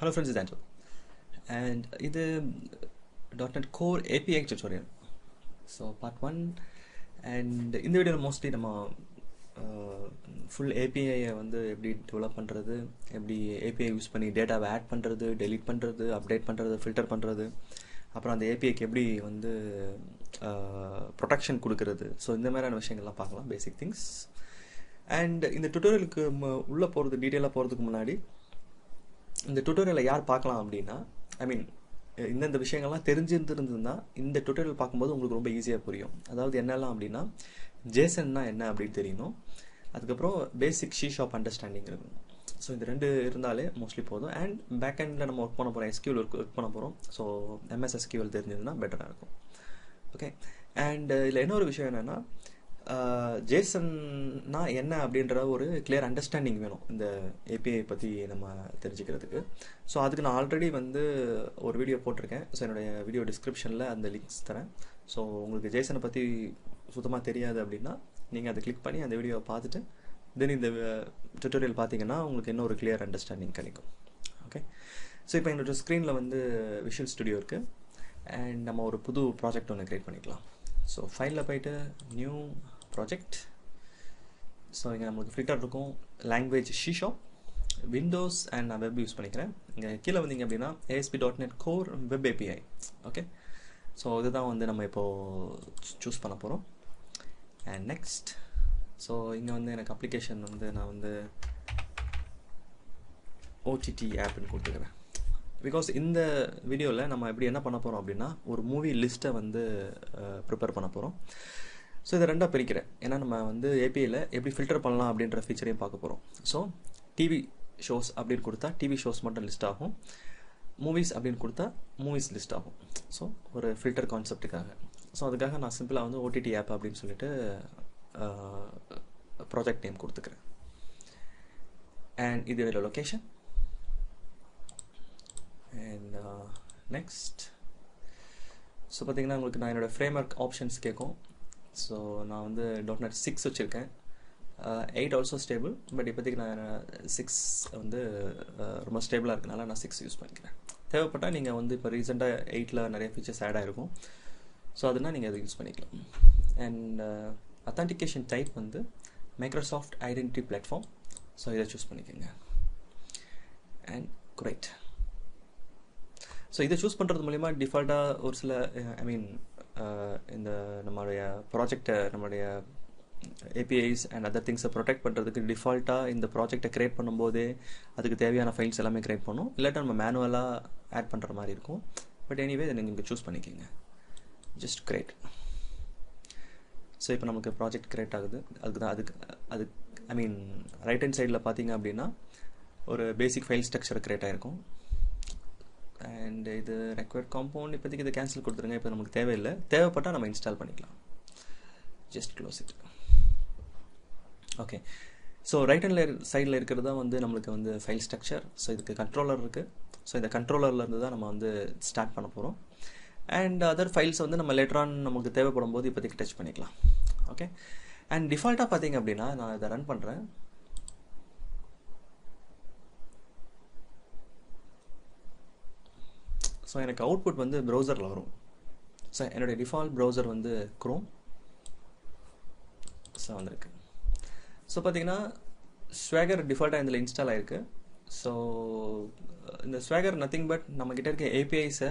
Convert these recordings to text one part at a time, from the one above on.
Hello friends, it's Angel. And இது .NET Core API tutorial. So part 1 and இந்த வீடியோவில் mostly நம்ம full ஏபிஐயை வந்து எப்படி டெவலப் பண்ணுறது, எப்படி ஏபிஐ யூஸ் பண்ணி டேட்டாவை ஆட் பண்ணுறது, டெலீட் பண்ணுறது, அப்டேட் பண்ணுறது, ஃபில்டர் பண்ணுறது, அப்புறம் அந்த ஏபிஐக்கு எப்படி வந்து ப்ரொடெக்ஷன் கொடுக்கறது, ஸோ இந்த மாதிரியான விஷயங்கள்லாம் பார்க்கலாம், பேசிக் திங்ஸ். அண்ட் இந்த டுட்டோரியலுக்கு உள்ளே போகிறது, டீட்டெயிலாக போகிறதுக்கு முன்னாடி இந்த டுட்டோரியலை யார் பார்க்கலாம் அப்படின்னா, இந்தந்த விஷயங்கள்லாம் தெரிஞ்சிருந்துருந்ததுன்னா இந்த டுட்டோரியல் பார்க்கும்போது உங்களுக்கு ரொம்ப ஈஸியாக புரியும். அதாவது என்னெல்லாம் அப்படின்னா, ஜேசன்னா என்ன அப்படின்னு தெரியணும், அதுக்கப்புறம் பேசிக் சி ஷாப் அண்டர்ஸ்டாண்டிங் இருக்கணும். ஸோ இந்த ரெண்டு இருந்தாலே மோஸ்ட்லி போதும். அண்ட் பேக் எண்டில் நம்ம ஒர்க் பண்ண போகிறோம், எஸ்கியூஎல் ஒர்க் பண்ண போகிறோம். ஸோ எம்எஸ் எஸ்கியூஎல் தெரிஞ்சதுன்னா பெட்டராக இருக்கும். ஓகே. அண்ட் இதில் இன்னொரு விஷயம் என்னென்னா, ஜேசன்னா என்ன அப்படின்ற ஒரு கிளியர் அண்டர்ஸ்டாண்டிங் வேணும் இந்த ஏபிஐ பற்றி நம்ம தெரிஞ்சுக்கிறதுக்கு. ஸோ அதுக்கு நான் ஆல்ரெடி வந்து ஒரு வீடியோ போட்டிருக்கேன். ஸோ என்னுடைய வீடியோ டிஸ்கிரிப்ஷனில் அந்த லிங்க்ஸ் தரேன். ஸோ உங்களுக்கு ஜேசனை பற்றி சுத்தமாக தெரியாது அப்படின்னா நீங்கள் அதை கிளிக் பண்ணி அந்த வீடியோவை பார்த்துட்டு தென் இந்த டுட்டோரியல் பார்த்தீங்கன்னா உங்களுக்கு இன்னும் ஒரு கிளியர் அண்டர்ஸ்டாண்டிங் கிடைக்கும். ஓகே. ஸோ இப்போ என்னோட ஸ்க்ரீனில் வந்து விஷுவல் ஸ்டுடியோ இருக்குது. அண்ட் நம்ம ஒரு புது ப்ராஜெக்ட் ஒன்று க்ரியேட் பண்ணிக்கலாம். ஸோ ஃபைலில் போய்ட்டு நியூ ப்ராஜெக்ட். ஸோ இங்கே நம்மளுக்கு ஃபில்டர் இருக்கும், language C shop, Windows and நான் வெப் யூஸ் பண்ணிக்கிறேன். இங்கே கீழே வந்தீங்க அப்படின்னா ASP.NET Core web API. Okay. So இதுதான் வந்து நம்ம இப்போது சூஸ் பண்ண போகிறோம். And next. ஸோ இங்கே வந்து எனக்கு அப்ளிகேஷன் வந்து நான் வந்து OTT ஆப்னு கொடுத்துக்கிறேன். பிகாஸ் இந்த வீடியோவில் நம்ம எப்படி என்ன பண்ண போகிறோம் அப்படின்னா, ஒரு மூவி லிஸ்ட்டை வந்து ப்ரிப்பேர் பண்ண போகிறோம். ஸோ இதை ரெண்டாக பிரிக்கிறேன். ஏன்னா நம்ம வந்து ஏபிஐயில் எப்படி ஃபில்டர் பண்ணலாம் அப்படின்ற ஃபீச்சரையும் பார்க்க போகிறோம். ஸோ டிவி ஷோஸ் அப்படின்னு கொடுத்தா டிவி ஷோஸ் மட்டும் லிஸ்ட் ஆகும், மூவிஸ் அப்படின்னு கொடுத்தா மூவிஸ் லிஸ்ட் ஆகும். ஸோ ஒரு ஃபில்டர் கான்செப்டுக்காக. ஸோ அதுக்காக நான் சிம்பிளாக வந்து OTT ஆப் அப்படின்னு சொல்லிட்டு ப்ராஜெக்ட் நேம் கொடுத்துக்கிறேன். அண்ட் இது இதோட லொக்கேஷன். And next. ஸோ பார்த்தீங்கன்னா உங்களுக்கு நான் என்னோடய ஃப்ரேம்வொர்க் ஆப்ஷன்ஸ் கேட்கும். ஸோ நான் வந்து .NET 6 வச்சுருக்கேன். 8 ஆல்சோ ஸ்டேபிள். பட் இப்போதைக்கு நான் 6 வந்து ரொம்ப ஸ்டேபிளாக இருக்கனால நான் 6 யூஸ் பண்ணிக்கிறேன். தேவைப்பட்டால் நீங்கள் வந்து இப்போ ரீசெண்டாக 8ல் நிறைய ஃபீச்சர்ஸ் ஆட் ஆகிருக்கும். ஸோ அதுனால் நீங்கள் அதை யூஸ் பண்ணிக்கலாம். அண்ட் அத்தன்டிகேஷன் டைப் வந்து மைக்ரோசாஃப்ட் ஐடென்டிட்டி பிளாட்ஃபார்ம். ஸோ இதை சூஸ் பண்ணிக்கோங்க. அண்ட் குரைட். ஸோ இதை சூஸ் பண்ணுறது மூலிமா டிஃபால்ட்டாக ஒரு சில இந்த நம்மளுடைய ப்ராஜெக்டை, நம்மளுடைய ஏபிஐஸ் அண்ட் அதர் திங்ஸை ப்ரொடெக்ட் பண்ணுறதுக்கு டிஃபால்ட்டாக இந்த ப்ராஜெக்டை க்ரியேட் பண்ணும்போதே அதுக்கு தேவையான ஃபைல்ஸ் எல்லாமே க்ரியேட் பண்ணும். இல்லாட்டா நம்ம மேனுவலாக ஆட் பண்ணுற மாதிரி இருக்கும். பட் எனிவே இதை நீங்கள் இங்கே சூஸ் பண்ணிக்கோங்க. Just create. ஸோ இப்போ நமக்கு ப்ராஜெக்ட் கிரியேட் ஆகுது. அது ரைட் ஹேண்ட் சைடில் பார்த்தீங்க அப்படின்னா ஒரு பேசிக் ஃபைல் ஸ்ட்ரக்சர் கிரியேட் ஆகிருக்கும். அண்ட் இது ரெக்வயர்ட் காம்பவுண்ட். இப்போதைக்கு இதை கேன்சல் கொடுத்துருங்க, இப்போ நமக்கு தேவையில்லை. தேவைப்பட்டால் நம்ம இன்ஸ்டால் பண்ணிக்கலாம். Just close it. Okay. So right hand சைடில் இருக்கிறது தான் வந்து நம்மளுக்கு வந்து ஃபைல் ஸ்ட்ரக்சர். ஸோ இதுக்கு கண்ட்ரோலர் இருக்குது. ஸோ இந்த கண்ட்ரோலர்லேருந்து தான் நம்ம வந்து ஸ்டார்ட் பண்ண போகிறோம். அண்ட் அதர் ஃபைல்ஸ் வந்து நம்ம லேட்டரான் நமக்கு தேவைப்படும் போது இப்போதைக்கு டச் பண்ணிக்கலாம். ஓகே. அண்ட் டிஃபால்ட்டாக பார்த்தீங்க அப்படின்னா நான் இதை ரன் பண்ணுறேன். ஸோ எனக்கு அவுட்புட் வந்து ப்ரௌசரில் வரும். ஸோ என்னுடைய டிஃபால்ட் ப்ரௌசர் வந்து க்ரோம். ஸோ வந்திருக்கு. ஸோ பார்த்தீங்கன்னா ஸ்வேகர் டிஃபால்ட்டாக இதில் இன்ஸ்டால் ஆகிருக்கு. ஸோ இந்த ஸ்வேகர் நத்திங் பட் நம்மக்கிட்ட இருக்க ஏபிஐஸை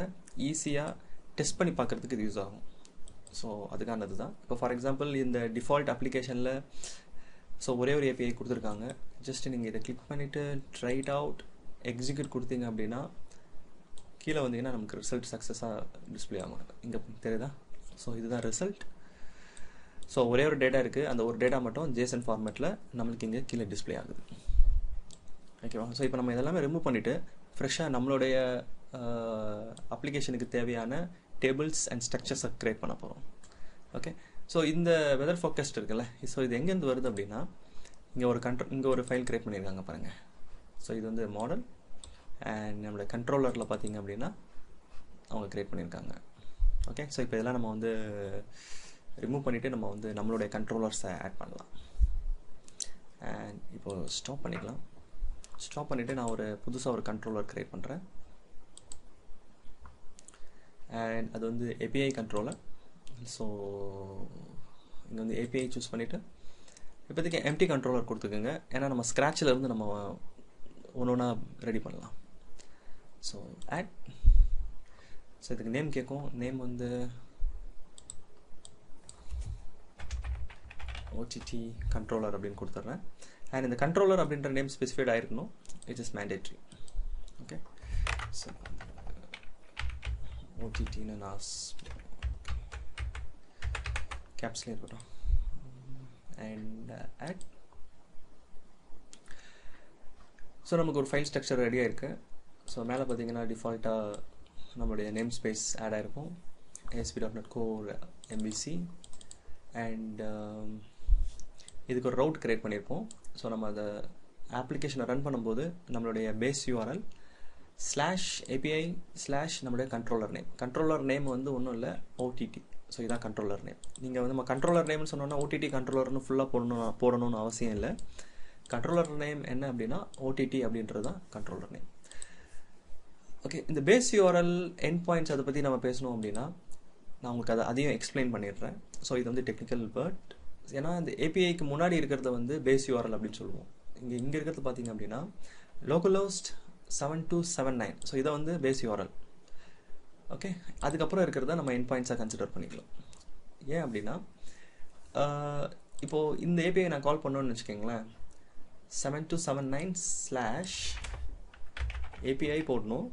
ஈஸியாக டெஸ்ட் பண்ணி பார்க்குறதுக்கு இது யூஸ் ஆகும். ஸோ அதுக்கானது தான். இப்போ ஃபார் எக்ஸாம்பிள் இந்த டிஃபால்ட் அப்ளிகேஷனில் ஸோ ஒரே ஒரு ஏபிஐ கொடுத்துருக்காங்க. ஜஸ்ட் நீங்கள் இதை கிளிக் பண்ணிவிட்டு ட்ரை இட் அவுட், எக்ஸிக்யூட் கொடுத்தீங்க அப்படின்னா கீழே வந்தீங்கன்னா நமக்கு ரிசல்ட் சக்ஸஸாக டிஸ்பிளே ஆகும். இங்கே தெரியுதா? ஸோ இதுதான் ரிசல்ட். ஸோ ஒரே ஒரு டேட்டா இருக்குது. அந்த ஒரு டேட்டா மட்டும் ஜேசன் ஃபார்மேட்டில் நம்மளுக்கு இங்கே கீழே டிஸ்பிளே ஆகுது. ஓகேவா? ஸோ இப்போ நம்ம இதெல்லாமே ரிமூவ் பண்ணிவிட்டு ஃப்ரெஷ்ஷாக நம்மளுடைய அப்ளிகேஷனுக்கு தேவையான டேபிள்ஸ் அண்ட் ஸ்ட்ரக்சர்ஸை க்ரியேட் பண்ண போகிறோம். ஓகே. ஸோ இந்த வெதர் ஃபோக்கஸ்ட் இருக்குல்ல, ஸோ இது எங்கேருந்து வருது அப்படின்னா இங்கே ஒரு ஃபைல் க்ரியேட் பண்ணியிருக்காங்க பாருங்கள். ஸோ இது வந்து மாடல். அண்ட் நம்மளோட கண்ட்ரோலரில் பார்த்தீங்க அப்படின்னா அவங்க க்ரியேட் பண்ணியிருக்காங்க. ஓகே. ஸோ இப்போ இதெல்லாம் நம்ம வந்து ரிமூவ் பண்ணிவிட்டு நம்ம வந்து நம்மளுடைய கண்ட்ரோலர்ஸை ஆட் பண்ணலாம். அண்ட் இப்போது ஸ்டாப் பண்ணிக்கலாம். ஸ்டாப் பண்ணிவிட்டு நான் புதுசாக ஒரு கண்ட்ரோலர் க்ரியேட் பண்ணுறேன். அண்ட் அது வந்து API கண்ட்ரோலர். ஸோ இங்கே வந்து API சூஸ் பண்ணிவிட்டு இப்போதைக்கு எம்டி கண்ட்ரோலர் கொடுத்துக்கோங்க. ஏன்னா நம்ம ஸ்க்ராட்சில் இருந்து நம்ம ஒன்று ஒன்றா ரெடி பண்ணலாம். So add. ஸோ இதுக்கு நேம் கேட்கும். நேம் வந்து OTT கண்ட்ரோலர் அப்படின்னு கொடுத்துட்றேன். அண்ட் இந்த கண்ட்ரோலர் அப்படின்ற நேம் ஸ்பெசிஃபைட் ஆகிருக்கணும். It is mandatory. Okay. So OTTன்னு நான் கேப்ஸ்லேயே இருக்கட்டும். And add. ஸோ நமக்கு ஒரு ஃபைல் ஸ்ட்ரக்சர் ரெடியாக இருக்குது. ஸோ மேலே பார்த்தீங்கன்னா டிஃபால்ட்டாக நம்மளுடைய நேம் ஸ்பேஸ் ஆட் ஆகிருக்கும். ASP.NET Core MVC. அண்ட் இதுக்கு ஒரு ரவுட் க்ரியேட் பண்ணியிருப்போம். ஸோ நம்ம அதை அப்ளிகேஷனை ரன் பண்ணும்போது நம்மளுடைய பேஸ் URL /API/ நம்மளுடைய கண்ட்ரோலர் நேம். கண்ட்ரோலர் நேம் வந்து ஒன்றும் இல்லை, OTT. ஸோ இதுதான் கண்ட்ரோலர் நேம். நீங்கள் வந்து நம்ம கண்ட்ரோலர் நேம்னு சொன்னோன்னா OTT கண்ட்ரோலர்னு ஃபுல்லாக போடணும்னு அவசியம் இல்லை. கண்ட்ரோலர் நேம் என்ன அப்படின்னா OTT அப்படின்றது தான் கண்ட்ரோலர் நேம். ஓகே. இந்த பேஸ் URL எண்ட் பாயிண்ட்ஸ் அதை பற்றி நம்ம பேசணும் அப்படின்னா நான் உங்களுக்கு அதையும் எக்ஸ்பிளைன் பண்ணிடுறேன். ஸோ இது வந்து டெக்னிக்கல் வேர்ட். ஏன்னா இந்த APIக்கு முன்னாடி இருக்கிறத வந்து பேஸ் URL அப்படின்னு சொல்லுவோம். இங்கே இருக்கிறது பார்த்தீங்க அப்படின்னா localhost 7279. ஸோ இதை வந்து பேஸ் URL. ஓகே. அதுக்கப்புறம் இருக்கிறத நம்ம எண்ட் பாயிண்ட்ஸாக கன்சிடர் பண்ணிக்கலாம். ஏன் அப்படின்னா இப்போது இந்த API நான் கால் பண்ணோன்னு வச்சுக்கோங்களேன், 7279/API போடணும்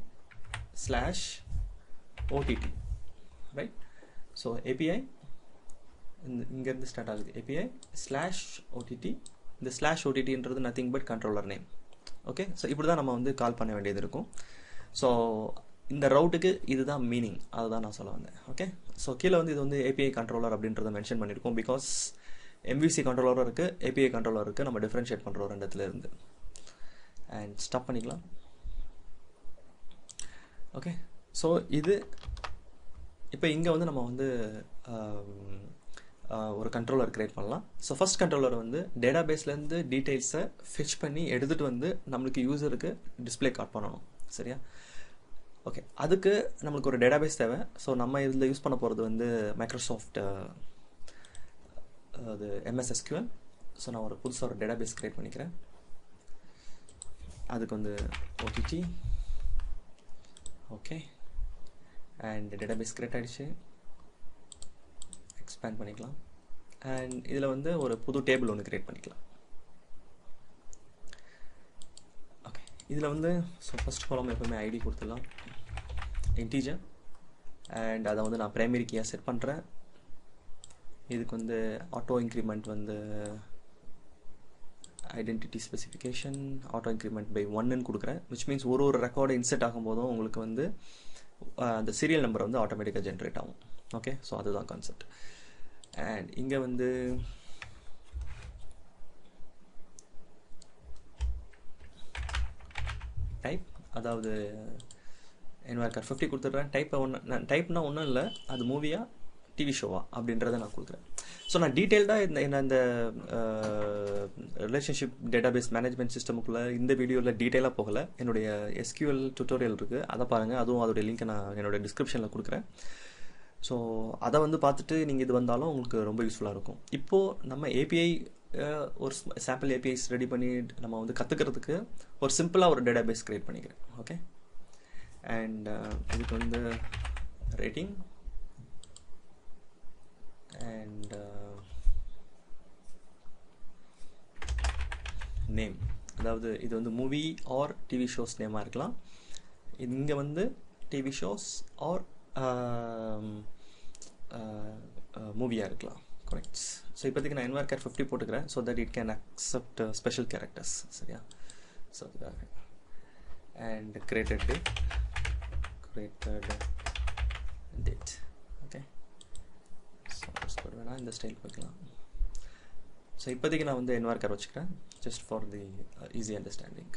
/OTT. ரைட். ஸோ API இங்கேருந்து ஸ்டார்ட் ஆகுது. API /OTT. இந்த /OTTன்றது nothing but controller name. Okay. So இப்படி தான் நம்ம வந்து கால் பண்ண வேண்டியது இருக்கும். ஸோ இந்த ரவுட்டுக்கு இதுதான் மீனிங், அதுதான் நான் சொல்ல வந்தேன். ஓகே. ஸோ கீழே வந்து இது வந்து API கண்ட்ரோலர் அப்படின்றத மென்ஷன் பண்ணியிருக்கோம். பிகாஸ் MVC கண்ட்ரோலரும் இருக்குது, API கண்ட்ரோலர் இருக்குது. நம்ம டிஃப்ரென்ஷியேட் பண்ணுறோம் ரெண்டு இடத்துல இருந்து. அண்ட் ஸ்டாப் பண்ணிக்கலாம். ஓகே. ஸோ இது இப்போ இங்கே வந்து நம்ம வந்து ஒரு கண்ட்ரோலர் க்ரியேட் பண்ணலாம். ஸோ ஃபஸ்ட் கண்ட்ரோலர் வந்து டேட்டாபேஸ்லேருந்து டீட்டெயில்ஸை ஃபிச் பண்ணி எடுத்துகிட்டு வந்து நம்மளுக்கு யூஸருக்கு டிஸ்பிளே காட் பண்ணணும். சரியா? ஓகே. அதுக்கு நம்மளுக்கு ஒரு டேட்டாபேஸ் தேவை. ஸோ நம்ம இதில் யூஸ் பண்ண போகிறது வந்து மைக்ரோசாஃப்ட் அது MS SQL. ஸோ நான் ஒரு புதுசாக ஒரு டேட்டாபேஸ் க்ரியேட் பண்ணிக்கிறேன். அதுக்கு வந்து OTT. Okay. And database create ஆகிடுச்சு. எக்ஸ்பேண்ட் பண்ணிக்கலாம். அண்ட் இதில் வந்து ஒரு புது டேபிள் ஒன்று க்ரியேட் பண்ணிக்கலாம். ஓகே. இதில் வந்து ஸோ ஃபஸ்ட் காலம் எப்போவுமே ஐடி கொடுத்துடலாம், இன்டீஜர். அண்ட் அதை வந்து நான் ப்ரைமரி கீயாக செட் பண்ணுறேன். இதுக்கு வந்து ஆட்டோ இன்க்ரிமெண்ட் வந்து identity specification auto increment by 1ன்னு கொடுக்குறேன். விச் மீன்ஸ் ஒரு ரெக்கார்டு இன்செர்ட் ஆகும்போதும் உங்களுக்கு வந்து அந்த சீரியல் நம்பர் வந்து ஆட்டோமேட்டிக்காக ஜென்ரேட் ஆகும். ஓகே. ஸோ அதுதான் கான்செப்ட். அண்ட் இங்கே வந்து டைப், அதாவது NVARCHAR 50 கொடுத்துட்றேன். டைப்னா ஒன்றும் இல்லை, அது மூவியா டிவி ஷோவா அப்படின்றத நான் கொடுக்குறேன். ஸோ நான் டீட்டெயில்டாக இந்த ரிலேஷன்ஷிப் டேட்டாபேஸ் மேனேஜ்மெண்ட் சிஸ்டமுக்குள்ளே இந்த வீடியோவில் டீட்டெயிலாக போகலை. என்னுடைய SQL டுட்டோரியல் இருக்குது, அதை பாருங்கள். அதுவும் அதோடைய லிங்க்கை நான் என்னோடய டிஸ்கிரிப்ஷனில் கொடுக்குறேன். ஸோ அதை வந்து பார்த்துட்டு நீங்கள் இது வந்தாலும் உங்களுக்கு ரொம்ப யூஸ்ஃபுல்லாக இருக்கும். இப்போது நம்ம API ஒரு சாம்பிள் APIs ரெடி பண்ணி நம்ம வந்து கற்றுக்கிறதுக்கு ஒரு சிம்பிளாக ஒரு டேட்டாபேஸ் க்ரியேட் பண்ணிக்கிறேன். ஓகே. அண்ட் இதுக்கு வந்து ரேட்டிங் அண்ட் நேம், அதாவது இது வந்து மூவி ஆர் டிவி ஷோஸ் நேமாக இருக்கலாம். இங்கே வந்து டிவி ஷோஸ் ஆர் மூவியாக இருக்கலாம். கரெக்ட். ஸோ இப்போதைக்கு நான் NVARCHAR 50 போட்டுக்கிறேன். So that it can accept special characters. சரியா? ஸோ அதுக்காக and created date. Okay. So வேணால் இந்த ஸ்டைல் போய்க்கலாம். ஸோ இப்போதைக்கு நான் வந்து NVARCHAR வச்சுக்கிறேன், just for the easy understanding.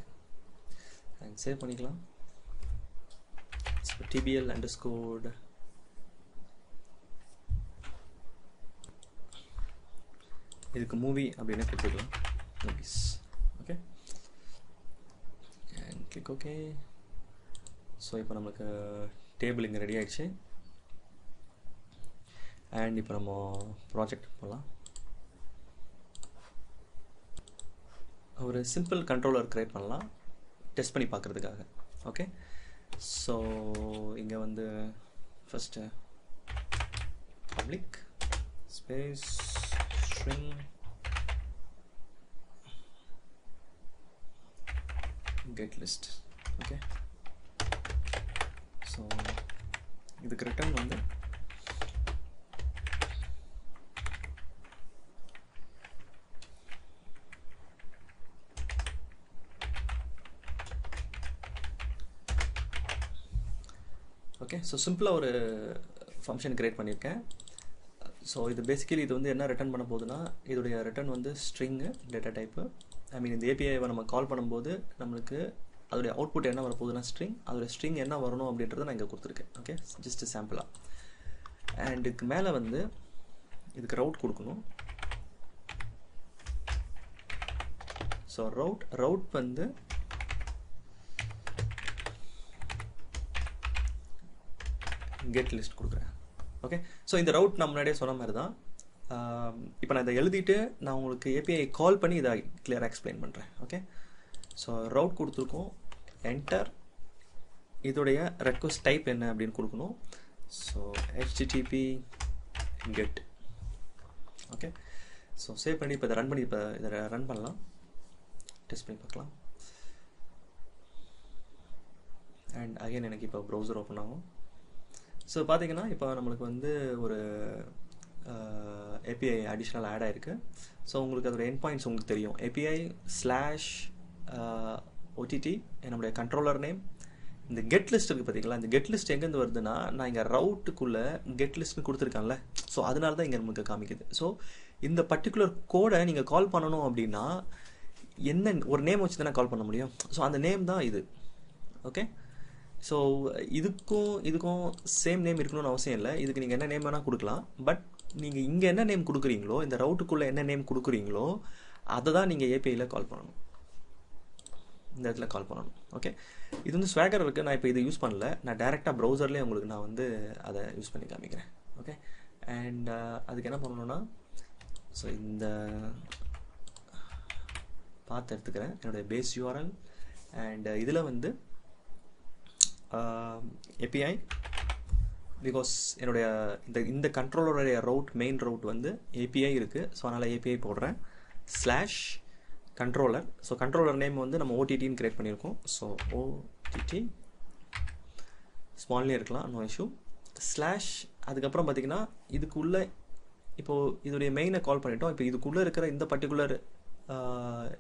And save பண்ணிக்கலாம். So TBL_. இதுக்கு மூவி அப்படின்னு கொடுத்துக்கலாம். Movies. Okay. click OK. So இப்போ நமக்கு டேபிள் இங்கே ரெடி ஆகிடுச்சு. அண்ட் இப்போ நம்ம ப்ராஜெக்ட் போகலாம். ஒரு சிம்பிள் கண்ட்ரோலர் க்ரியேட் பண்ணலாம் டெஸ்ட் பண்ணி பார்க்குறதுக்காக. ஓகே, ஸோ இங்கே வந்து first public space string get list. Okay, so இதுக்கு ரிட்டர்ன் வந்து ஓகே, ஸோ சிம்பிளாக ஒரு ஃபங்க்ஷன் கிரியேட் பண்ணியிருக்கேன். ஸோ இது பேசிக்கலி இது வந்து என்ன ரிட்டர்ன் பண்ண போகுதுன்னா, இதோடைய ரிட்டர்ன் வந்து ஸ்ட்ரிங்கு டேட்டா டைப்பு. ஐ மீன் இந்த ஏபிஐவை நம்ம கால் பண்ணும்போது நம்மளுக்கு அதோடைய அவுட்புட் என்ன வரப்போகுதுன்னா ஸ்ட்ரிங். அதோடைய ஸ்ட்ரிங் என்ன வரணும் அப்படின்றத நான் இங்கே கொடுத்துருக்கேன். Okay, just சாம்பிளாக. அண்ட் இதுக்கு மேலே வந்து இதுக்கு ரவுட் கொடுக்கணும். ஸோ ரவுட் வந்து கெட் லிஸ்ட் கொடுக்குறேன். ஓகே, ஸோ இந்த ரவுட் நான் முன்னாடியே சொன்ன மாதிரி தான். இப்போ நான் இதை எழுதிட்டு நான் உங்களுக்கு ஏபிஐ கால் பண்ணி இதை கிளியராக எக்ஸ்பிளைன் பண்ணுறேன். ஓகே, ஸோ ரவுட் கொடுத்துருக்கோம். என்டர் இதோடைய ரெக்வஸ்ட் டைப் என்ன அப்படின்னு கொடுக்கணும். So http get. Okay, so save பண்ணி இப்போ இதை ரன் பண்ணி இப்போ இதை ரன் பண்ணலாம், டெஸ்ட் பண்ணி பார்க்கலாம். அண்ட் அகைன் எனக்கு இப்போ ப்ரௌசர் ஓப்பன் ஆகும். ஸோ பார்த்தீங்கன்னா இப்போ நம்மளுக்கு வந்து ஒரு ஏபிஐ அடிஷ்னல் ஆட் ஆகிருக்கு. ஸோ உங்களுக்கு அதோட எண்ட் பாயிண்ட்ஸ் உங்களுக்கு தெரியும். API /OTT என்னுடைய கண்ட்ரோலர் நேம். இந்த கெட் லிஸ்ட் இருக்குது பார்த்தீங்களா, இந்த கெட் லிஸ்ட் எங்கேருந்து வருதுன்னா நான் இங்கே ரவுட்டுக்குள்ளே கெட் லிஸ்ட்னு கொடுத்துருக்கேன்ல. ஸோ அதனால தான் இங்கே நமக்கு காமிக்குது. ஸோ இந்த பர்டிகுலர் கோடை நீங்கள் கால் பண்ணணும் அப்படின்னா என்ன ஒரு நேம் வச்சு தானே கால் பண்ண முடியும். ஸோ அந்த நேம் தான் இது. ஓகே, ஸோ இதுக்கும் சேம் நேம் இருக்கணும்னு அவசியம் இல்லை. இதுக்கு நீங்கள் என்ன நேம் வேணால் கொடுக்கலாம். பட் நீங்கள் இங்கே என்ன நேம் கொடுக்குறீங்களோ, இந்த ரவுட்டுக்குள்ளே என்ன நேம் கொடுக்குறீங்களோ அதை தான் நீங்கள் ஏபிஐயில் கால் பண்ணணும், இந்த இடத்துல கால் பண்ணணும். ஓகே, இது வந்து ஸ்வாகர் இருக்குது. நான் இப்போ இதை யூஸ் பண்ணல, நான் டேரெக்டாக ப்ரௌசர்லேயே உங்களுக்கு நான் வந்து அதை யூஸ் பண்ணி காமிக்கிறேன். ஓகே, அண்ட் அதுக்கு என்ன பண்ணணும்னா, ஸோ இந்த பார்த்து எடுத்துக்கிறேன் என்னுடைய பேஸ் URL. அண்ட் இதில் வந்து API, பிகாஸ் என்னுடைய இந்த கண்ட்ரோலருடைய மெயின் ரவுட் வந்து API இருக்குது. ஸோ அதனால் API போடுறேன். /controller. ஸோ கண்ட்ரோலர் நேம் வந்து நம்ம OTTன்னு கிரியேட் பண்ணியிருக்கோம். ஸோ OTT ஸ்மால்லே இருக்கலாம், நோ இஷ்யூ. அதுக்கப்புறம் பார்த்தீங்கன்னா இதுக்குள்ளே இப்போது இதோடைய மெயினை கால் பண்ணிட்டோம். இப்போ இதுக்குள்ளே இருக்கிற இந்த பர்டிகுலர்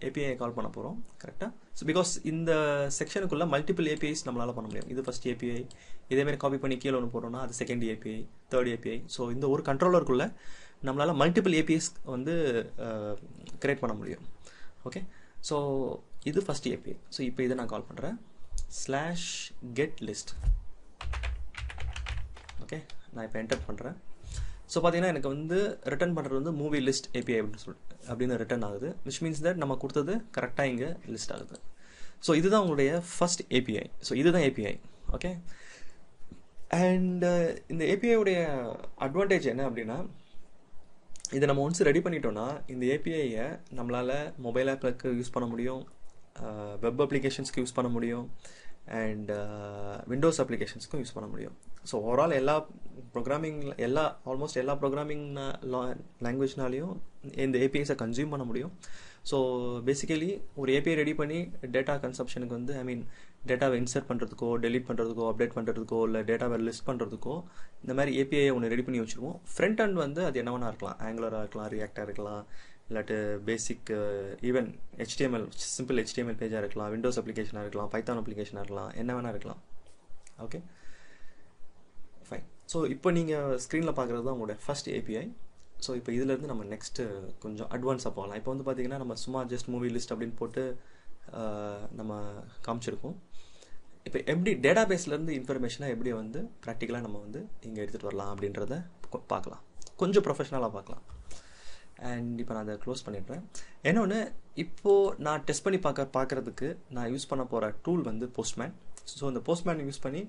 API கால் பண்ண போகிறோம். கரெக்டாக? ஸோ பிகாஸ் இந்த செக்ஷனுக்குள்ளே மல்டிபிள் APIs நம்மளால் பண்ண முடியும். இது ஃபஸ்ட் API, இதேமாரி காப்பி பண்ணி கீழே ஒன்று போடுறோம்னா அது second API, third API. So இந்த ஒரு கண்ட்ரோலருக்குள்ளே நம்மளால் மல்டிபிள் APIs வந்து கிரியேட் பண்ண முடியும். ஓகே, ஸோ இது ஃபஸ்ட் API. ஸோ இப்போ இதை நான் கால் பண்ணுறேன். /get list. ஓகே, நான் இப்போ என்டர் பண்ணுறேன். ஸோ பார்த்தீங்கன்னா எனக்கு வந்து ரிட்டர்ன் பண்ணுறது வந்து மூவி லிஸ்ட் API அப்படின்னு ரிட்டர்ன் ஆகுது. விச் மீன்ஸ் தட் நம்ம கொடுத்தது கரெக்டாக இங்கே லிஸ்ட் ஆகுது. ஸோ இதுதான் உங்களுடைய ஃபர்ஸ்ட் API. ஸோ இதுதான் API. ஓகே, அண்ட் இந்த API-உடைய அட்வான்டேஜ் என்ன அப்படின்னா, இதை நம்ம ஒன்ஸ் ரெடி பண்ணிட்டோம்னா இந்த API-யை நம்மளால் மொபைல் ஆப்புக்கு யூஸ் பண்ண முடியும், வெப் அப்ளிகேஷன்ஸ்க்கு யூஸ் பண்ண முடியும், அண்ட் விண்டோஸ் அப்ளிகேஷன்ஸ்க்கும் யூஸ் பண்ண முடியும். ஸோ ஓவரால் ஆல்மோஸ்ட் எல்லா ப்ரோக்ராமிங் லாங்குவேஜ்னாலையும் இந்த APIஸை கன்சியூம் பண்ண முடியும். ஸோ பேசிக்கலி ஒரு API ரெடி பண்ணி டேட்டா கன்சப்ஷனுக்கு வந்து டேட்டாவை இன்சர்ட் பண்ணுறதுக்கோ, டெலீட் பண்ணுறதுக்கோ, அப்டேட் பண்ணுறதுக்கோ, இல்லை டேட்டாவை லிஸ்ட் பண்ணுறதுக்கோ இந்த மாதிரி API ஒன்று ரெடி பண்ணி வச்சுருவோம். ஃப்ரண்ட் அண்ட் வந்து அது என்ன வேணா இருக்கலாம், ஆங்குலராக இருக்கலாம், ரியாக்டாக இருக்கலாம், இல்லாட்டு பேசிக் ஈவன் HTML சிம்பிள் HTML பேஜாக இருக்கலாம், விண்டோஸ் அப்ளிகேஷனாக இருக்கலாம், பைத்தான் அப்ளிகேஷனாக இருக்கலாம், என்ன வேணா இருக்கலாம். Okay, fine. ஸோ இப்போ நீங்கள் ஸ்க்ரீனில் பார்க்குறது தான் உங்களோட ஃபர்ஸ்ட் API. ஸோ இப்போ இதிலேருந்து நம்ம நெக்ஸ்ட்டு கொஞ்சம் அட்வான்ஸாக போகலாம். இப்போ வந்து பார்த்திங்கன்னா நம்ம சும்மா ஜஸ்ட் மூவி லிஸ்ட் அப்படின்னு போட்டு நம்ம காமிச்சிருக்கோம். இப்போ எப்படி டேட்டா பேஸ்லேருந்து இன்ஃபர்மேஷனாக எப்படி வந்து ப்ராக்டிக்கலாக நம்ம வந்து இங்கே எடுத்துகிட்டு வரலாம் அப்படின்றத பார்க்கலாம், கொஞ்சம் ப்ரொஃபஷ்னலாக பார்க்கலாம். அண்ட் இப்போ நான் அதை க்ளோஸ் பண்ணிடுறேன். இன்னொன்று, இப்போது நான் டெஸ்ட் பண்ணி பார்க்குறதுக்கு நான் யூஸ் பண்ண போகிற டூல் வந்து போஸ்ட்மேன். ஸோ இந்த போஸ்ட்மேன் யூஸ் பண்ணி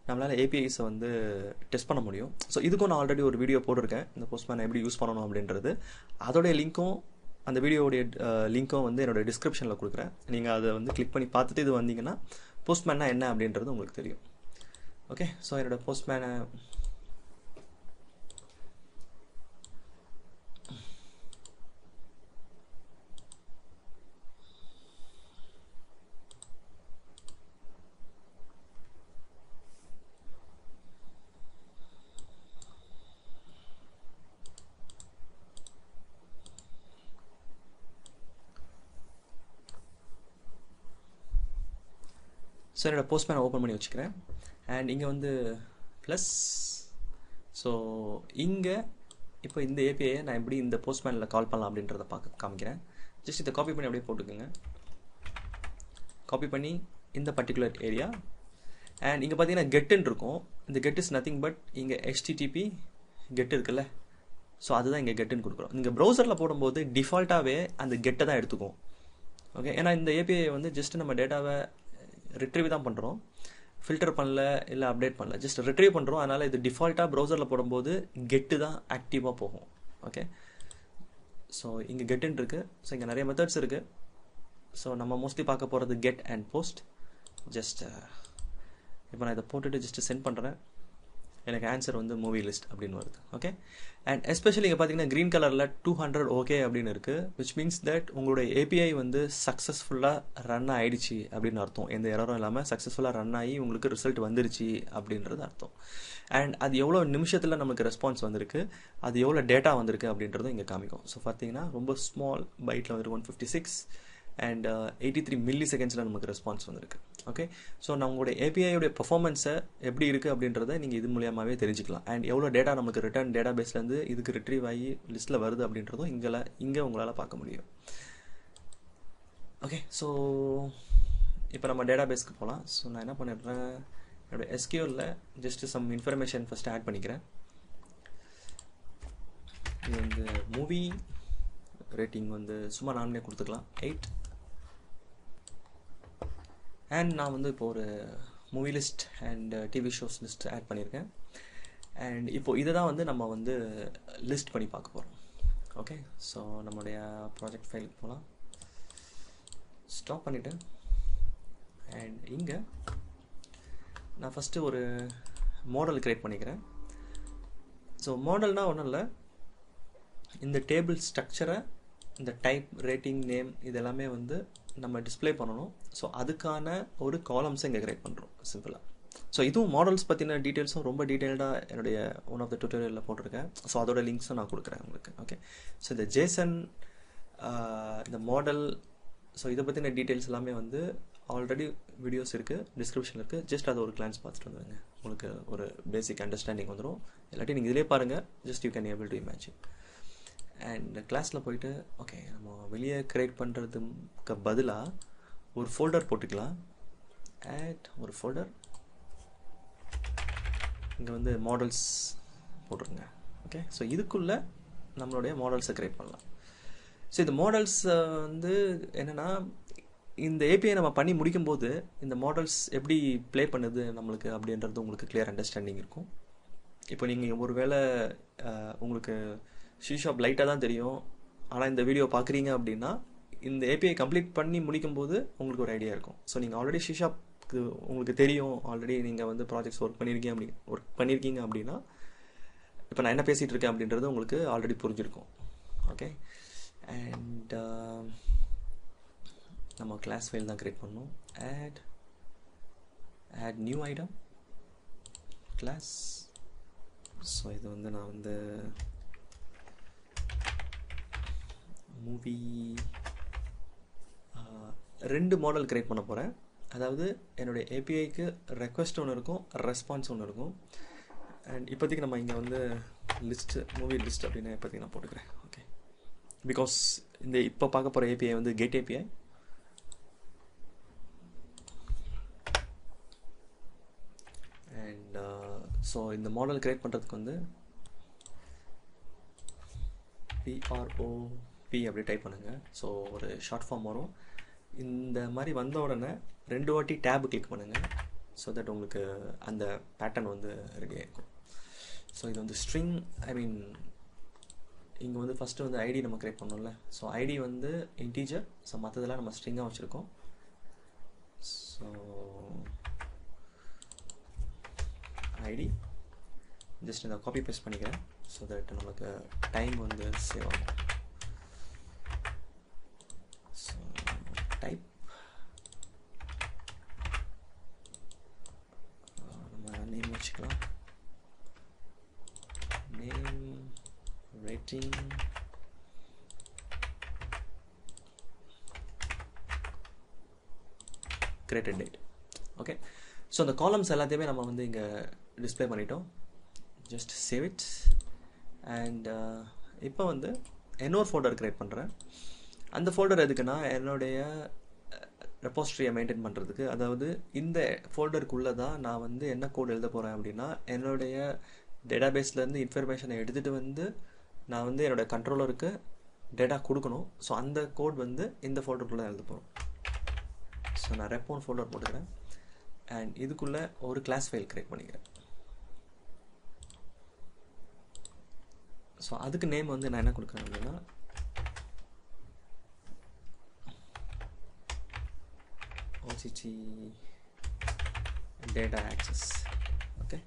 நம்மளால் ஏபிஐஸை வந்து டெஸ்ட் பண்ண முடியும். ஸோ இதுக்கும் நான் ஆல்ரெடி ஒரு வீடியோ போட்டிருக்கேன், இந்த போஸ்ட்மேனை எப்படி யூஸ் பண்ணணும் அப்படின்றது. அதோடைய லிங்க்கும் அந்த வீடியோடைய லிங்க்கும் வந்து என்னோடய டிஸ்கிரிப்ஷனில் கொடுக்குறேன். நீங்கள் அதை வந்து கிளிக் பண்ணி பார்த்துட்டு இது வந்தீங்கன்னா போஸ்ட்மேன்னா என்ன அப்படின்றது உங்களுக்கு தெரியும். ஓகே, ஸோ என்னோடய போஸ்ட்மேனை ஸோ என்னோடய போஸ்ட்மேனை ஓப்பன் பண்ணி வச்சுக்கிறேன். அண்ட் இங்கே வந்து ப்ளஸ். ஸோ இங்கே இப்போ இந்த ஏபிஐயை நான் எப்படி இந்த போஸ்ட்மேனில் கால் பண்ணலாம் அப்படின்றத காமிக்கிறேன். ஜஸ்ட் இதை காப்பி பண்ணி அப்படியே போட்டுக்கோங்க. காப்பி பண்ணி இந்த பர்டிகுலர் ஏரியா. அண்ட் இங்கே பார்த்தீங்கன்னா கெட்டுன்னு இருக்கும். இந்த கெட் இஸ் நத்திங் பட் இங்கே HTTP கெட் இருக்குல்ல, ஸோ அதுதான் இங்கே கெட்டுன்னு கொடுக்குறோம். நீங்கள் ப்ரௌசரில் போடும்போது டிஃபால்ட்டாகவே அந்த கெட்டை தான் எடுத்துக்கும். ஓகே, ஏன்னா இந்த ஏபிஐ வந்து ஜஸ்ட் நம்ம டேட்டாவை ரிட்ரீவ் தான் பண்ணுறோம், ஃபில்டர் பண்ணல இல்லை அப்டேட் பண்ணல, ஜஸ்ட் ரிட்ரீவ் பண்ணுறோம். அதனால் இது டிஃபால்ட்டாக ப்ரௌசரில் போடும்போது கெட்டு தான் ஆக்டிவாக போகும். ஓகே, ஸோ இங்கே கெட்டுன்னு இருக்குது. ஸோ இங்கே நிறைய மெத்தட்ஸ் இருக்குது. ஸோ நம்ம மோஸ்ட்லி பார்க்க போகிறது கெட் அண்ட் போஸ்ட். ஜஸ்ட் இப்போ நான் இதை போட்டுட்டு ஜஸ்ட்டு சென்ட் பண்ணுறேன். எனக்கு ஆன்சர் வந்து மூவி லிஸ்ட் அப்படின்னு வருது. ஓகே, அண்ட் எஸ்பெஷலி இங்கே பார்த்தீங்கன்னா க்ரீன் கலரில் 200 ஓகே அப்படின்னு இருக்குது. விச் மீன்ஸ் தட் உங்களுடைய ஏபிஐ வந்து சக்ஸஸ்ஃபுல்லாக ரன் ஆகிடுச்சு அப்படின்னு அர்த்தம். எந்த எரரும் இல்லாமல் சக்ஸஸ்ஃபுல்லாக ரன் ஆகி உங்களுக்கு ரிசல்ட் வந்துருச்சு அப்படின்றது அர்த்தம். அண்ட் அது எவ்வளோ நிமிஷத்தில் நமக்கு ரெஸ்பான்ஸ் வந்திருக்கு, அது எவ்வளோ டேட்டா வந்திருக்கு அப்படின்றதும் இங்கே காமிக்கும். ஸோ பார்த்தீங்கன்னா ரொம்ப ஸ்மால் பைட்டில் வந்து 156 அண்ட் 83 மில்லி செகண்ட்ஸில் நமக்கு ரெஸ்பான்ஸ் வந்திருக்கு. ஓகே, ஸோ நம்மளுடைய ஏபிஐயோடைய பர்ஃபார்மன்ஸை எப்படி இருக்குது அப்படின்றத நீங்கள் இது மூலியமாகவே தெரிஞ்சுக்கலாம். அண்ட் எவ்வளோ டேட்டா நமக்கு ரிட்டர்ன் டேட்டா பேஸ்லேருந்து இதுக்கு ரிட்ரீவ் ஆகி லிஸ்ட்டில் வருது அப்படின்றதும் இங்கே உங்களால் பார்க்க முடியும். ஓகே, ஸோ இப்போ நம்ம டேட்டா பேஸ்க்கு போகலாம். ஸோ நான் என்ன பண்ணிடுறேன், என்னோடய SQLல just some information first add பண்ணிக்கிறேன். இது வந்து மூவி ரேட்டிங் வந்து சும்மா நானே கொடுத்துக்கலாம் 8. அண்ட் நான் வந்து இப்போ ஒரு movie list and TV shows list add பண்ணியிருக்கேன். அண்ட் இப்போது இதை தான் வந்து நம்ம வந்து லிஸ்ட் பண்ணி பார்க்க போகிறோம். ஓகே, ஸோ நம்மளுடைய ப்ராஜெக்ட் ஃபைலுக்கு போகலாம். ஸ்டாப் பண்ணிவிட்டு அண்ட் இங்கே நான் ஃபஸ்ட்டு ஒரு மாடல் க்ரியேட் பண்ணிக்கிறேன். ஸோ மாடல்னால் ஒன்றும் இல்லை, இந்த டேபிள் ஸ்ட்ரக்சரை, இந்த டைப், ரேட்டிங், நேம் இதெல்லாமே வந்து நம்ம டிஸ்பிளே பண்ணணும். ஸோ அதுக்கான ஒரு காலம்ஸை இங்கே கிரியேட் பண்ணுறோம் சிம்பிளாக. ஸோ இதுவும் மாடல்ஸ் பற்றின டீட்டெயில்ஸும் ரொம்ப டீட்டெயில்டாக என்னுடைய ஒன் ஆஃப் த டுட்டோரியலில் போட்டிருக்கேன். ஸோ அதோட லிங்க்ஸும் நான் கொடுக்குறேன் உங்களுக்கு. ஓகே, ஸோ இந்த ஜேசன், இந்த மாடல், ஸோ இதை பற்றின டீட்டெயில்ஸ் எல்லாமே வந்து ஆல்ரெடி வீடியோஸ் இருக்குது, டிஸ்கிரிப்ஷனில் இருக்குது. ஜஸ்ட் அதை ஒரு கிளான்ஸ் பார்த்துட்டு வந்துடுங்க, உங்களுக்கு ஒரு பேசிக் அண்டர்ஸ்டாண்டிங் வந்துடும். இல்லாட்டி நீங்கள் இதிலே பாருங்கள், just you can able to imagine. And கிளாஸில் போயிட்டு ஓகே, நம்ம வெளியே க்ரியேட் பண்ணுறதுக்கு பதிலாக ஒரு ஃபோல்டர் போட்டுக்கலாம். ஆட் ஒரு ஃபோல்டர், இங்கே வந்து மாடல்ஸ் போட்டுருங்க. ஓகே, ஸோ இதுக்குள்ளே நம்மளுடைய மாடல்ஸை க்ரியேட் பண்ணலாம். ஸோ இந்த மாடல்ஸ் வந்து என்னென்னா, இந்த ஏபிஐ நம்ம பண்ணி முடிக்கும்போது இந்த மாடல்ஸ் எப்படி ப்ளே பண்ணுது நம்மளுக்கு அப்படின்றது உங்களுக்கு கிளியர் அண்டர்ஸ்டாண்டிங் இருக்கும். இப்போ நீங்கள் ஒரு வேளை உங்களுக்கு ஷீஷாப் லைட்டாக தான் தெரியும், ஆனால் இந்த வீடியோ பார்க்குறீங்க அப்படின்னா இந்த ஏபிஐ கம்ப்ளீட் பண்ணி முடிக்கும்போது உங்களுக்கு ஒரு ஐடியா இருக்கும். ஸோ நீங்கள் ஆல்ரெடி ஷீஷாப்க்கு உங்களுக்கு தெரியும், ஆல்ரெடி நீங்கள் வந்து ப்ராஜெக்ட்ஸ் ஒர்க் பண்ணியிருக்கீங்க அப்படின்னா இப்போ நான் என்ன பேசிகிட்டு இருக்கேன் அப்படின்றது உங்களுக்கு ஆல்ரெடி புரிஞ்சிருக்கும். ஓகே, அண்ட் நம்ம கிளாஸ் ஃபைல் தான் க்ரியேட் பண்ணணும். Add new item class. So இது வந்து நான் வந்து மூவி 2 மாடல் க்ரியேட் பண்ண போகிறேன். அதாவது என்னுடைய ஏபிஐக்கு ரெக்வஸ்ட் ஒன்று இருக்கும், ரெஸ்பான்ஸ் ஒன்று இருக்கும். அண்ட் இப்போதைக்கு நம்ம இங்கே வந்து லிஸ்ட்டு, மூவி லிஸ்ட் அப்படின்னு இப்போதைக்கு நான் போட்டுக்கிறேன். ஓகே, பிகாஸ் இந்த இப்போ பார்க்க போகிற ஏபிஐ வந்து கெட் ஏபிஐ. அண்ட் ஸோ இந்த மாடல் க்ரியேட் பண்ணுறதுக்கு வந்து PROP அப்படி டைப் பண்ணுங்கள். ஸோ ஒரு ஷார்ட் ஃபார்ம் வரும். இந்த மாதிரி வந்த உடனே 2 வாட்டி டேபு கிளிக் பண்ணுங்கள். ஸோ தட் உங்களுக்கு அந்த பேட்டர்ன் வந்து ரெடி ஆகிருக்கும். ஸோ இது வந்து ஸ்ட்ரிங், ஐ மீன் இங்கே வந்து ஃபஸ்ட்டு வந்து ஐடி நம்ம க்ரியேட் பண்ணோம்ல. ஸோ ஐடி வந்து இன்டீஜர். ஸோ மற்றதெல்லாம் நம்ம ஸ்ட்ரிங்காக வச்சுருக்கோம். ஸோ ஐடி ஜஸ்ட் இதை காப்பி பேஸ்ட் பண்ணிக்கிறேன். ஸோ தட் நமக்கு டைம் வந்து சேவ் ஆகும். ஸோ டைப் நம்ம நேம் வச்சுக்கலாம். Name rating created date. Okay, so அந்த காலம்ஸ் எல்லாத்தையுமே நம்ம வந்து இங்கே டிஸ்பிளே பண்ணிட்டோம். Just save it. அண்ட் இப்போ வந்து இன்னொரு ஃபோல்டர் க்ரியேட் பண்ணுறேன். அந்த ஃபோல்டர் எதுக்குன்னா என்னுடைய ரெபாசிட்டரியை மெயின்டைன் பண்ணுறதுக்கு. அதாவது இந்த ஃபோல்டருக்குள்ளே தான் நான் வந்து என்ன கோட் எழுத போகிறேன் அப்படின்னா, என்னுடைய டேட்டாபேஸ்லேருந்து இன்ஃபர்மேஷனை எடுத்துகிட்டு வந்து நான் வந்து என்னோடய கண்ட்ரோலருக்கு டேட்டா கொடுக்கணும். ஸோ அந்த கோட் வந்து இந்த ஃபோல்டருக்குள்ளே எழுத போகிறோம். ஸோ நான் ரெப்போன் ஃபோல்டர் போட்டுக்கிறேன். அண்ட் இதுக்குள்ளே ஒரு கிளாஸ் ஃபைல் க்ரியேட் பண்ணிக்கிறேன். ஸோ அதுக்கு நேம் வந்து நான் என்ன கொடுக்குறேன் அப்படின்னா OCT data access. Okay,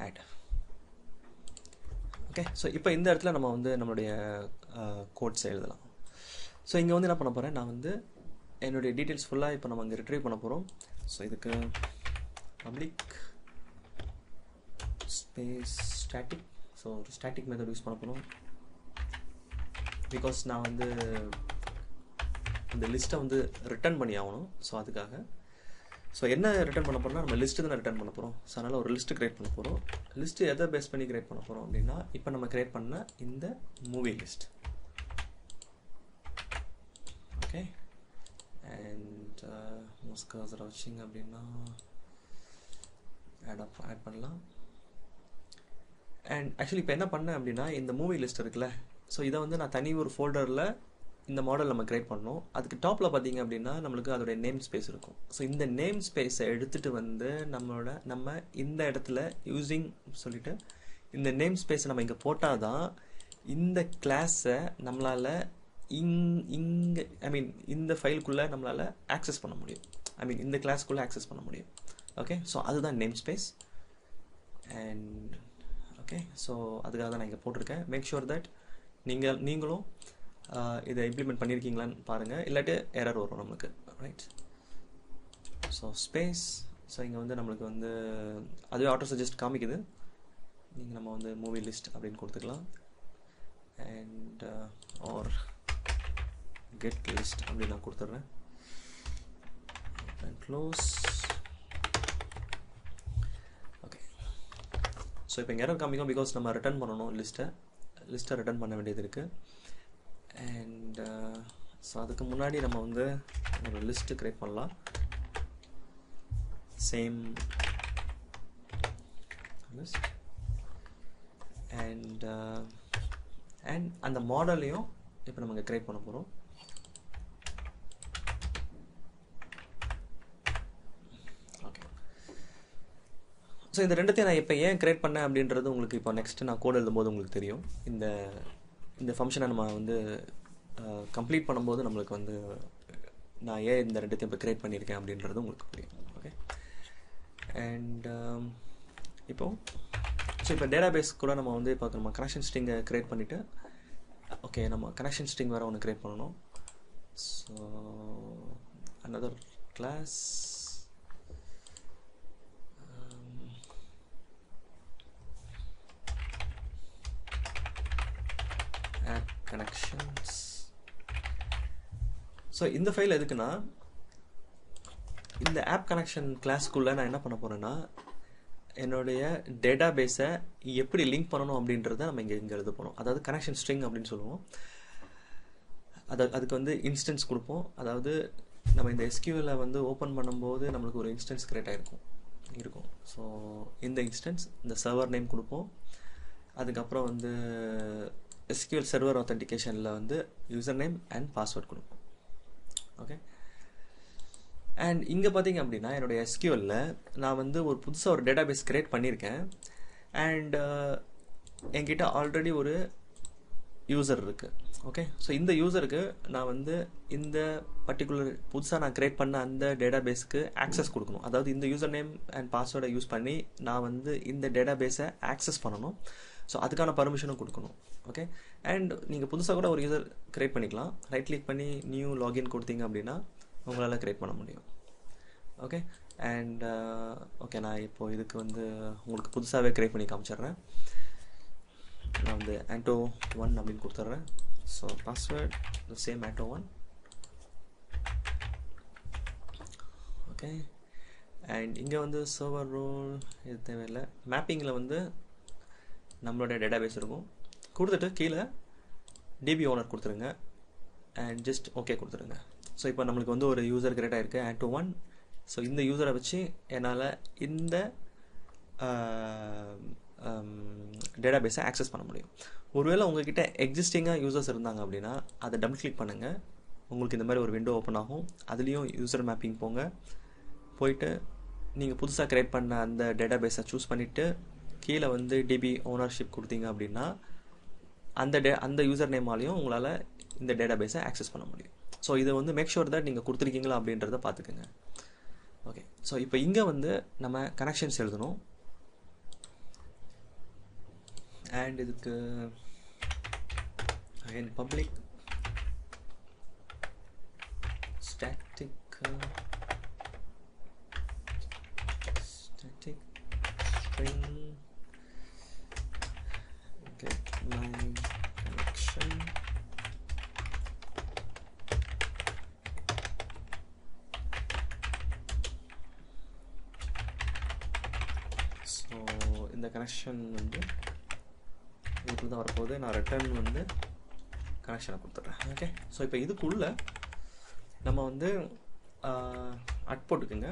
add. Okay, so இப்போ இந்த இடத்துல நம்ம வந்து நம்மளுடைய கோட்ஸ் எழுதலாம். ஸோ இங்கே வந்து என்ன பண்ண போகிறேன், நான் வந்து என்னுடைய டீட்டெயில்ஸ் ஃபுல்லாக இப்போ நம்ம இங்கே ரிட்ரீவ் பண்ண போகிறோம். ஸோ இதுக்கு பப்ளிக் ஸ்பேஸ் ஸ்டாட்டிக். ஸோ ஒரு ஸ்டாட்டிக் மெத்தட் யூஸ் பண்ண போகிறோம். பிகாஸ் நான் வந்து இந்த லிஸ்ட்டை வந்து ரிட்டர்ன் பண்ணி ஆகணும். ஸோ அதுக்காக ஸோ என்ன ரிட்டர்ன் பண்ண போகிறோம்னா, நம்ம லிஸ்ட்டு தான் ரிட்டர்ன் பண்ண போகிறோம். ஸோ அதனால் ஒரு லிஸ்ட்டு க்ரியேட் பண்ண போகிறோம். லிஸ்ட்டு எதை பேஸ் பண்ணி க்ரியேட் பண்ண போகிறோம் அப்படின்னா, இப்போ நம்ம க்ரியேட் பண்ண இந்த movie list. Okay, and most வாட்சிங் அப்படின்னா ஆட் பண்ணலாம். அண்ட் ஆக்சுவலி இப்போ என்ன பண்ணேன் அப்படின்னா, இந்த மூவி லிஸ்ட் இருக்குல்ல, ஸோ இதை வந்து நான் தனி ஒரு ஃபோல்டரில் இந்த மாடல் நம்ம க்ரியேட் பண்ணோம். அதுக்கு டாப்பில் பார்த்தீங்க அப்படின்னா நம்மளுக்கு அதோடைய நேம் ஸ்பேஸ் இருக்கும். ஸோ இந்த நேம் ஸ்பேஸை எடுத்துகிட்டு வந்து நம்ம இந்த இடத்துல யூஸிங் சொல்லிவிட்டு இந்த நேம் ஸ்பேஸை நம்ம இங்கே போட்டால் தான் இந்த கிளாஸை நம்மளால் இங்கே ஐ மீன் இந்த ஃபைலுக்குள்ளே நம்மளால் ஆக்சஸ் பண்ண முடியும். ஐ மீன் இந்த கிளாஸ்க்குள்ளே ஆக்சஸ் பண்ண முடியும். ஓகே, ஸோ அதுதான் name space. And okay, so அதுக்காக தான் நான் இங்கே போட்டிருக்கேன். மேக் ஷுர் தட் நீங்களும் இதை இம்ப்ளிமெண்ட் பண்ணியிருக்கீங்களான்னு பாருங்கள், இல்லாட்டி எரர் வரும் நம்மளுக்கு. Right, so space. ஸோ இங்கே வந்து நம்மளுக்கு வந்து அதுவே ஆட்டோ சஜஸ்ட் காமிக்குது. நீங்கள் நம்ம வந்து மூவி லிஸ்ட் அப்படின்னு கொடுத்துக்கலாம். அண்ட் ஆர் கெட் லிஸ்ட் அப்படின்னு நான் கொடுத்துட்றேன். And close. ஓகே, ஸோ இப்போ இங்கே எரர் காமிக்கும் பிகாஸ் நம்ம ரிட்டர்ன் பண்ணணும் லிஸ்ட்டை ரிட்டர்ன் பண்ண வேண்டியது இருக்குது. அண்ட் ஸோ அதுக்கு முன்னாடி நம்ம வந்து ஒரு லிஸ்ட்டு க்ரியேட் பண்ணலாம். Same list. அண்ட் அந்த மாடலையும் இப்போ நம்ம இங்கே க்ரியேட் பண்ண போகிறோம். ஓகே, ஸோ இந்த ரெண்டுத்தையும் நான் இப்போ ஏன் க்ரியேட் பண்ணேன் அப்படின்றது உங்களுக்கு இப்போ நெக்ஸ்ட்டு நான் கோட் எழுதும்போது உங்களுக்கு தெரியும். இந்த ஃபங்க்ஷனை நம்ம வந்து கம்ப்ளீட் பண்ணும்போது நம்மளுக்கு வந்து நான் ஏன் இந்த ரெண்டுத்தையும் இப்போ க்ரியேட் பண்ணியிருக்கேன் அப்படின்றது உங்களுக்கு புரியும். ஓகே, அண்ட் ஸோ இப்போ டேட்டாபேஸ் கூட நம்ம வந்து இப்போ நம்ம கனெக்ஷன் ஸ்ட்ரிங்கை க்ரியேட் பண்ணிவிட்டு, ஓகே நம்ம கனெக்ஷன் ஸ்ட்ரிங் வேறு ஒன்று க்ரியேட் பண்ணணும். So another class app connections. So இந்த ஃபைல் எதுக்குன்னா, இந்த ஆப் கனெக்ஷன் கிளாஸ்க்குள்ளே நான் என்ன பண்ண போகிறேன்னா, என்னுடைய டேட்டாபேஸை எப்படி லிங்க் பண்ணணும் அப்படின்றத நம்ம இங்கே எழுத போகிறோம். அதாவது கனெக்ஷன் ஸ்ட்ரிங் அப்படின்னு சொல்லுவோம். அதுக்கு வந்து இன்ஸ்டன்ஸ் கொடுப்போம். அதாவது நம்ம இந்த SQL வந்து ஓப்பன் பண்ணும்போது நம்மளுக்கு ஒரு இன்ஸ்டன்ஸ் கிரியேட் ஆகிருக்கும். இருக்கும். ஸோ இந்த இன்ஸ்டன்ஸ் இந்த சர்வர் நேம் கொடுப்போம். அதுக்கப்புறம் வந்து SQL சர்வர் ஆத்தென்டிகேஷனில் வந்து யூசர் நேம் அண்ட் பாஸ்வேர்ட் கொடுப்போம். ஓகே. அண்ட் இங்கே பார்த்தீங்க அப்படின்னா என்னுடைய SQLல நான் வந்து ஒரு புதுசாக ஒரு டேட்டாபேஸ் கிரியேட் பண்ணியிருக்கேன். அண்ட் என்கிட்ட ஆல்ரெடி ஒரு யூசர் இருக்குது. ஓகே. ஸோ இந்த யூசருக்கு நான் வந்து இந்த பர்டிகுலர் புதுசாக நான் கிரியேட் பண்ண அந்த டேட்டாபேஸ்க்கு ஆக்சஸ் கொடுக்கணும். அதாவது இந்த யூசர் நேம் அண்ட் பாஸ்வேர்டை யூஸ் பண்ணி நான் வந்து இந்த டேட்டாபேஸை ஆக்சஸ் பண்ணணும். ஸோ அதுக்கான பர்மிஷனும் கொடுக்கணும். ஓகே. அண்ட் நீங்கள் புதுசாக கூட ஒரு யூசர் கிரியேட் பண்ணிக்கலாம். ரைட் கிளிக் பண்ணி நியூ லாகின் கொடுத்தீங்க அப்படின்னா உங்களால் கிரியேட் பண்ண முடியும். ஓகே. அண்ட் ஓகே, நான் இப்போது இதுக்கு வந்து உங்களுக்கு புதுசாகவே கிரியேட் பண்ணி காமிச்சிட்றேன். நான் வந்து Anto1 அப்படின்னு கொடுத்துட்றேன். So password the same Anto1. Okay. And இங்கே வந்து சர்வர் ரோல் இது தேவையில்லை. மேப்பிங்கில் வந்து நம்மளோட டேட்டாபேஸ் இருக்கும். கொடுத்துட்டு கீழே DB ஓனர் கொடுத்துருங்க அண்ட் ஜஸ்ட் ஓகே கொடுத்துருங்க. ஸோ இப்போ நம்மளுக்கு வந்து ஒரு யூசர் கிரியேட் ஆகிருக்கு Anto1. ஸோ இந்த யூசரை வச்சு என்னால் இந்த டேட்டாபேஸை ஆக்சஸ் பண்ண முடியும். ஒருவேளை உங்ககிட்ட எக்ஸிஸ்டிங்காக யூசர்ஸ் இருந்தாங்க அப்படின்னா அதை டபுள் கிளிக் பண்ணுங்கள். உங்களுக்கு இந்த மாதிரி ஒரு விண்டோ ஓப்பன் ஆகும். அதுலேயும் யூசர் மேப்பிங் போங்க. போயிட்டு நீங்கள் புதுசாக கிரியேட் பண்ண அந்த டேட்டாபேஸை சூஸ் பண்ணிவிட்டு கீழே வந்து DB ஓனர்ஷிப் கொடுத்தீங்க அப்படின்னா அந்த யூசர் நேமாலையும் உங்களால் இந்த டேட்டாபேஸை ஆக்சஸ் பண்ண முடியும். ஸோ இதை வந்து மேக் ஷூர் தட் நீங்கள் கொடுத்துருக்கீங்களா அப்படின்றத பார்த்துக்குங்க. ஓகே. ஸோ இப்போ இங்கே வந்து நம்ம கனெக்ஷன்ஸ் எழுதணும். அண்ட் இதுக்கு again public static string get my connection so இந்த கனெக்ஷன் வந்து இப்படி தான் வரப்போகுது. நான் ரிட்டர்ன் வந்து கனெக்ஷனை கொடுத்துட்றேன். ஓகே. ஸோ இப்போ இதுக்குள்ளே நம்ம வந்து போட்டுக்குங்க.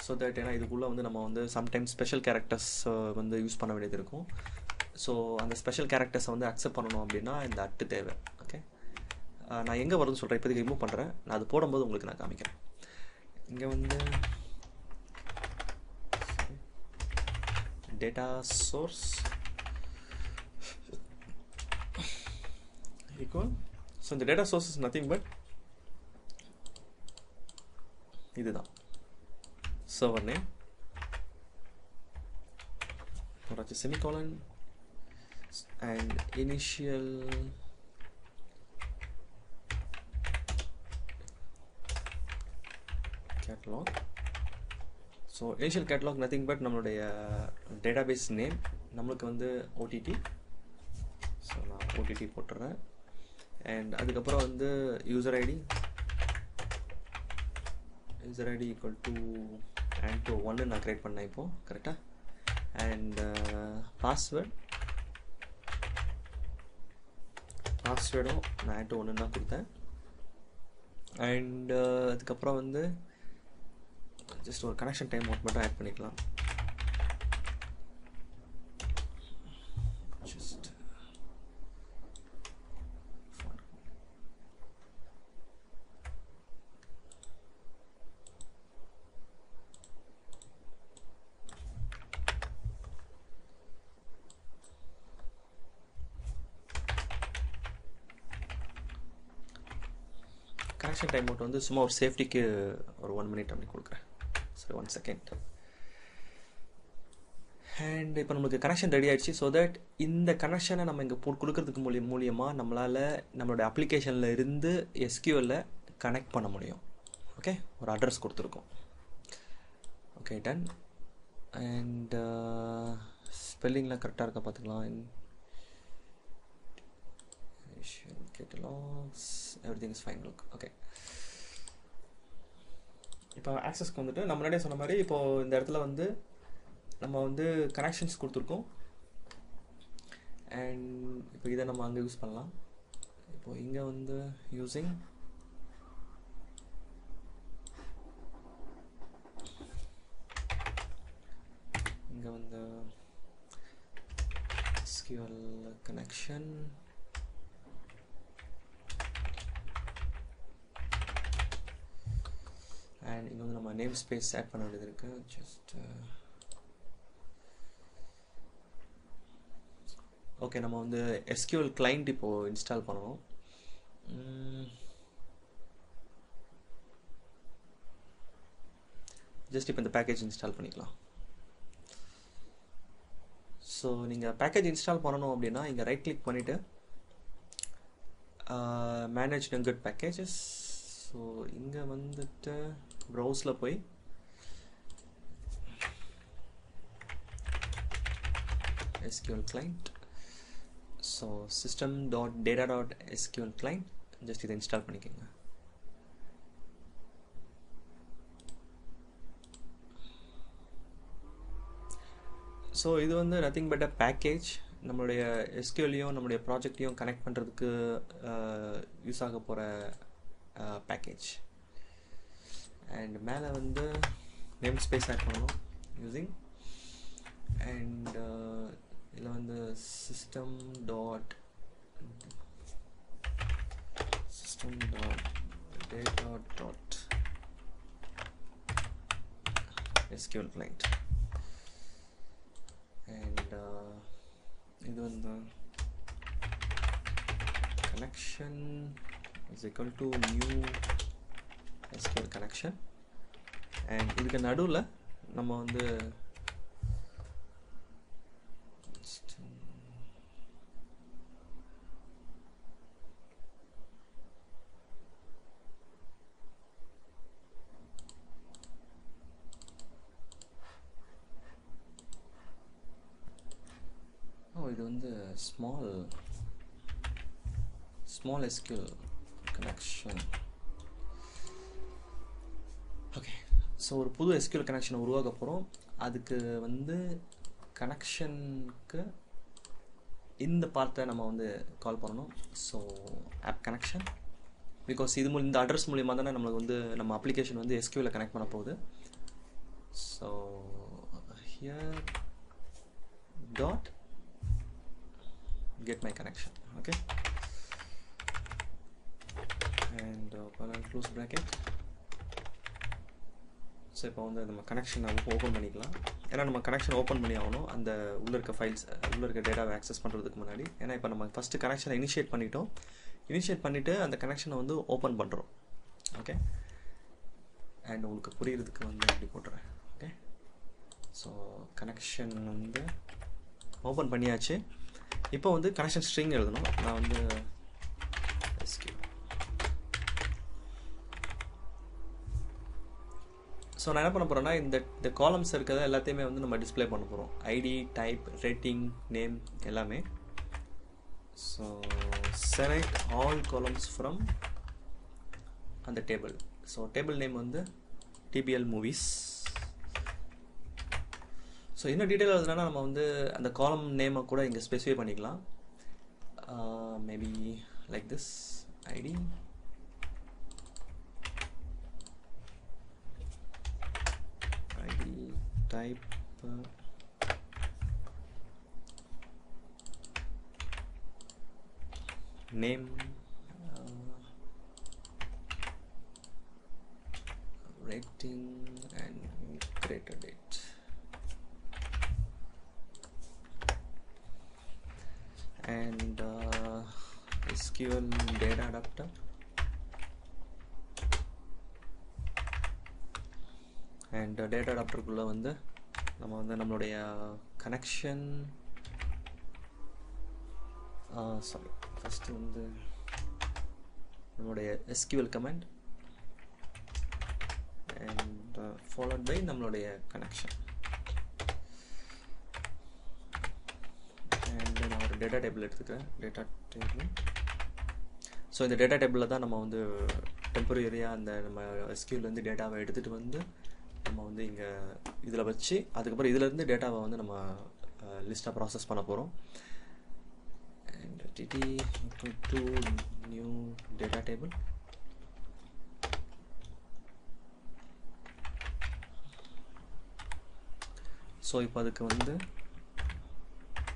ஸோ தட் ஏன்னா இதுக்குள்ளே வந்து நம்ம வந்து சம்டைம்ஸ் ஸ்பெஷல் கேரக்டர்ஸ் வந்து யூஸ் பண்ண வேண்டியது இருக்கும். ஸோ அந்த ஸ்பெஷல் கேரக்டர்ஸை வந்து அக்செப்ட் பண்ணணும் அப்படின்னா இந்த தேவை. ஓகே. நான் எங்கே வருதுன்னு சொல்கிறேன். இப்போதைக்கு ரிமூவ் பண்ணுறேன். நான் அது போடும்போது உங்களுக்கு நான் காமிக்கிறேன். இங்கே வந்து டேட்டா சோர்ஸ் equal. ஸோ இந்த data source is nothing but இதுதான் server name, semicolon, and initial catalog. So initial catalog nothing but நம்மளுடைய database name. நம்மளுக்கு வந்து OTT. ஸோ நான் OTT போட்டுறேன். அண்ட் அதுக்கப்புறம் வந்து user ID equal to Anto1 நான் கிரியேட் பண்ணேன் இப்போது கரெக்டாக. அண்ட் பாஸ்வேர்டும் நான் Anto1 தான் கொடுத்தேன். அண்ட் அதுக்கப்புறம் வந்து ஜஸ்ட் ஒரு கனெக்ஷன் டைம் அவுட் மட்டும் ஆட் பண்ணிக்கலாம். கனெக்ஷன் டைம் அவுட் வந்து சும்மா ஒரு சேஃப்டிக்கு ஒரு 1 minute அப்படி கொடுக்குறேன். சரி 1 second. அண்ட் இப்போ நம்மளுக்கு கனெக்ஷன் ரெடி ஆகிடுச்சு. ஸோ தட் இந்த கனெக்ஷனை நம்ம இங்கே கொடுக்கறதுக்கு மூலியமாக நம்மளால் நம்மளோட அப்ளிகேஷனில் இருந்து SQLல கனெக்ட் பண்ண முடியும். ஓகே. ஒரு அட்ரஸ் கொடுத்துருக்கோம். Okay done. அண்ட் ஸ்பெல்லிங்லாம் கரெக்டாக இருக்கா பார்த்துக்கலாம். catalogs everything is fine. look okay. இப்போ ஆக்சஸ்க்கு வந்துட்டு நம்ம முன்னாடியே சொன்ன மாதிரி இப்போ இந்த இடத்துல வந்து நம்ம வந்து கனெக்ஷன்ஸ் கொடுத்துருக்கோம். அண்ட் இப்போ இதை நம்ம அங்கே யூஸ் பண்ணலாம். இப்போ இங்கே வந்து யூஸிங் இங்கே வந்து SQL கனெக்ஷன், அண்ட் இங்கே வந்து நம்ம நேம் ஸ்பேஸ் ஆட் பண்ண வேண்டியது இருக்குது. ஜஸ்ட் ஓகே, நம்ம வந்து SQL கிளைண்ட் இப்போது இன்ஸ்டால் பண்ணணும். ஜஸ்ட் இப்போ இந்த பேக்கேஜ் இன்ஸ்டால் பண்ணிக்கலாம். ஸோ நீங்கள் பேக்கேஜ் இன்ஸ்டால் பண்ணணும் அப்படின்னா இங்கே ரைட் கிளிக் பண்ணிவிட்டு மேனேஜ் NumGet பேக்கேஜஸ். ஸோ இங்கே வந்துட்டு ப்ரௌஸில் போய் SQL client, so system.data.sql client, just இதை இன்ஸ்டால் பண்ணிக்கோங்க. ஸோ இது வந்து நத்திங் பட் அ பேக்கேஜ். நம்மளுடைய SQLையும் நம்மளுடைய ப்ராஜெக்டையும் கனெக்ட் பண்ணுறதுக்கு யூஸ் ஆக போகிற பேக்கேஜ். அண்ட் மேலே வந்து நேம் ஸ்பேஸ் ஆட் பண்ணணும் யூஸிங், அண்ட் இதில் வந்து system.data.sql client, and இது வந்து connection is equal to new SQL connection, and இதுக்கு நடுவில் நம்ம வந்து இது வந்து small SQL connection. Okay, so ஒரு புது SQL கனெக்ஷனை உருவாக்க போகிறோம். அதுக்கு வந்து கனெக்ஷனுக்கு இந்த பார்ட்டை நம்ம வந்து கால் பண்ணணும். ஸோ ஆப் கனெக்ஷன், பிகாஸ் இந்த அட்ரஸ் மூலியமாக தானே நம்மளுக்கு வந்து நம்ம அப்ளிகேஷன் வந்து SQL கனெக்ட் பண்ண போகுது. So here dot get my connection. Okay, and open and close bracket. So இப்போ வந்து நம்ம கனெக்ஷனை ஓப்பன் பண்ணிக்கலாம். ஏன்னா நம்ம கனெக்ஷன் ஓப்பன் பண்ணி ஆகணும் அந்த உள்ளே இருக்க ஃபைல்ஸ், உள்ளே இருக்க டேட்டாவை ஆக்சஸ் பண்ணுறதுக்கு முன்னாடி. ஏன்னா இப்போ நம்ம ஃபஸ்ட்டு கனெக்ஷனை இனிஷியேட் பண்ணிவிட்டு அந்த கனெக்ஷனை வந்து ஓப்பன் பண்ணுறோம். ஓகே, அண்ட் உங்களுக்கு புரியுறதுக்கு வந்து இப்படி போட்டுறேன். ஓகே, ஸோ கனெக்ஷன் வந்து ஓப்பன் பண்ணியாச்சு. இப்போ வந்து கனெக்ஷன் ஸ்ட்ரிங் எழுதணும். நான் வந்து ஸோ நான் என்ன பண்ண போகிறேன்னா இந்த காலம்ஸ் இருக்கிறத எல்லாத்தையுமே வந்து நம்ம டிஸ்பிளே பண்ண போகிறோம். ஐடி, டைப், ரேட்டிங், நேம் எல்லாமே. So select all columns from அந்த டேபிள். ஸோ டேபிள் நேம் வந்து TBL மூவிஸ். ஸோ இன்னும் டீட்டெயில் எழுதுனா நம்ம வந்து அந்த காலம் நேமை கூட இங்கே ஸ்பெசிஃபை பண்ணிக்கலாம். Maybe like this, ID, type, name, rating, and created date. And SQL data adapter, and data adapter குள்ள வந்து நம்ம வந்து நம்மளுடைய கனெக்ஷன் சாரி ஃபர்ஸ்ட் வந்து நம்மளுடைய SQL command and followed by நம்மளுடைய கனெக்ஷன். and நான் ஒரு டேட்டா டேபிள் எடுத்துக்கிறேன். Data table. ஸோ இந்த டேட்டா டேபிளில் தான் நம்ம வந்து டெம்பரரியாக அந்த நம்ம SQLலேருந்து டேட்டாவை எடுத்துகிட்டு வந்து நம்ம வந்து இங்கே இதில் வச்சு அதுக்கப்புறம் இதிலேருந்து டேட்டாவை வந்து நம்ம லிஸ்ட்டாக ப்ராசஸ் பண்ண போகிறோம். And TT to new data table. So இப்போ அதுக்கு வந்து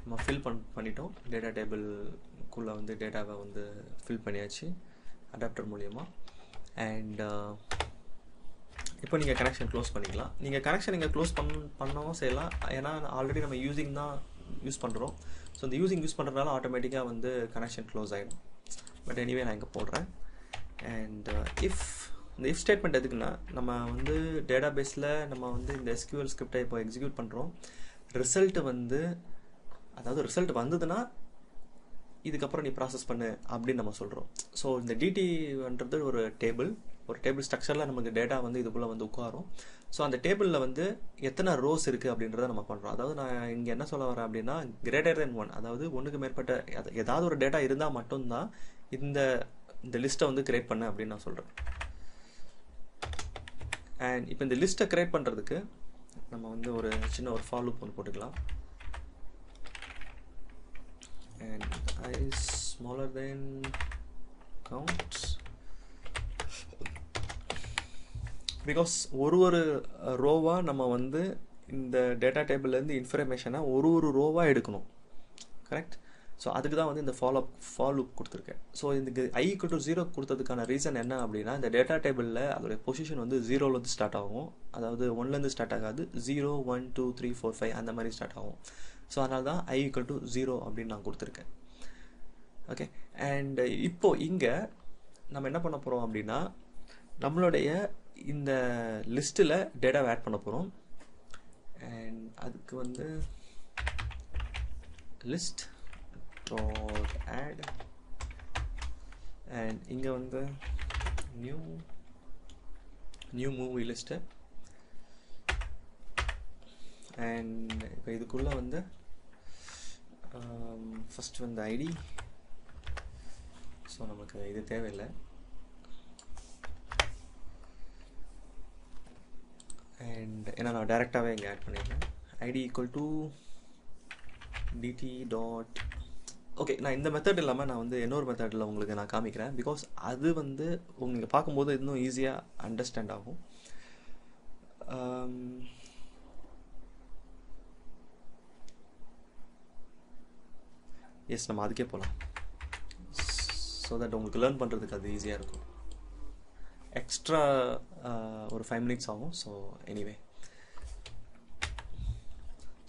நம்ம ஃபில் பண்ணிட்டோம். டேட்டா டேபிள்குள்ளே வந்து டேட்டாவை வந்து ஃபில் பண்ணியாச்சு அடாப்டர் மூலிமா. அண்ட் இப்போ நீங்கள் கனெக்ஷன் க்ளோஸ் பண்ணிக்கலாம். நீங்கள் கனெக்ஷன் நீங்கள் க்ளோஸ் பண்ணவும் செய்யலாம், ஏன்னா ஆல்ரெடி நம்ம யூஸிங் தான் யூஸ் பண்ணுறோம். ஸோ இந்த யூஸ் பண்ணுறதுனால ஆட்டோமேட்டிக்காக வந்து கனெக்ஷன் க்ளோஸ் ஆகிடும். பட் எனிவே நான் இங்கே போடுறேன். அண்ட் இந்த இஃப் ஸ்டேட்மெண்ட் எதுக்குன்னா, நம்ம வந்து டேட்டா பேஸில் நம்ம வந்து இந்த SQL ஸ்கிரிப்டை இப்போ எக்ஸிக்யூட் பண்ணுறோம். ரிசல்ட் வந்ததுன்னா இதுக்கப்புறம் நீ ப்ராசஸ் பண்ணு அப்படின்னு நம்ம சொல்கிறோம். ஸோ இந்த DTன்றது ஒரு டேபிள் ஸ்ட்ரக்சரில் நமக்கு டேட்டா வந்து இதுக்குள்ளே வந்து உட்காரும். ஸோ அந்த டேபிளில் வந்து எத்தனை ரோஸ் இருக்குது அப்படின்றத நம்ம பண்ணுறோம். அதாவது நான் இங்கே என்ன சொல்ல வரேன் அப்படின்னா, கிரேட்டர் தென் 1, அதாவது ஒன்றுக்கு மேற்பட்ட ஏதாவது ஒரு டேட்டா இருந்தால் மட்டும்தான் இந்த லிஸ்ட்டை வந்து கிரியேட் பண்ண அப்படின்னு நான் சொல்கிறேன். அண்ட் இப்போ இந்த லிஸ்ட்டை கிரியேட் பண்ணுறதுக்கு நம்ம வந்து ஒரு சின்ன ஒரு ஃபார் லூப் ஒன்று போட்டுக்கலாம். and I is smaller than count, because ஒரு ரோவா நம்ம வந்து இந்த டேட்டா டேபிள்லேருந்து இன்ஃபர்மேஷனை ஒரு ரோவா எடுக்கணும். கரெக்ட். ஸோ அதுக்கு தான் வந்து இந்த ஃபார் லூப் கொடுத்துருக்கேன். ஸோ இதுக்கு I = 0 கொடுத்ததுக்கான ரீசன் என்ன அப்படின்னா, இந்த டேட்டா டேபிளில் அதோடைய பொசிஷன் வந்து 0லேருந்து ஸ்டார்ட் ஆகும். அதாவது 1லேருந்து ஸ்டார்ட் ஆகாது, 0 1 2 3 4 5 அந்த மாதிரி ஸ்டார்ட் ஆகும். ஸோ அதனால தான் I = 0 அப்படின்னு நான் கொடுத்துருக்கேன். ஓகே. அண்ட் இப்போ இங்கே நம்ம என்ன பண்ண போகிறோம் அப்படின்னா, நம்மளுடைய இந்த லிஸ்ட்டில் டேட்டாவை ஆட் பண்ண போகிறோம். அண்ட் அதுக்கு வந்து லிஸ்ட் டாட் ஆட், அண்ட் இங்கே வந்து நியூ மூவி லிஸ்ட்டு. அண்ட் இப்போ இதுக்குள்ளே வந்து ஃபஸ்ட் வந்து ஐடி. ஸோ நமக்கு இது தேவையில்லை. அண்ட் ஏன்னா நான் டைரெக்டாகவே இங்கே ஆட் பண்ணிடுறேன். ID = dt dot. ஓகே, நான் இந்த மெத்தட் இல்லாமல் நான் வந்து இன்னொரு மெத்தடில் உங்களுக்கு நான் காமிக்கிறேன். பிகாஸ் அது வந்து நீங்கள் பார்க்கும்போது இன்னும் ஈஸியாக அண்டர்ஸ்டாண்ட் ஆகும். எஸ், நம்ம அதுக்கே போகலாம். ஸோ தட் உங்களுக்கு லேர்ன் பண்ணுறதுக்கு அது ஈஸியாக இருக்கும். எக்ஸ்ட்ரா ஒரு 5 minutes ஆகும். ஸோ எனிவே,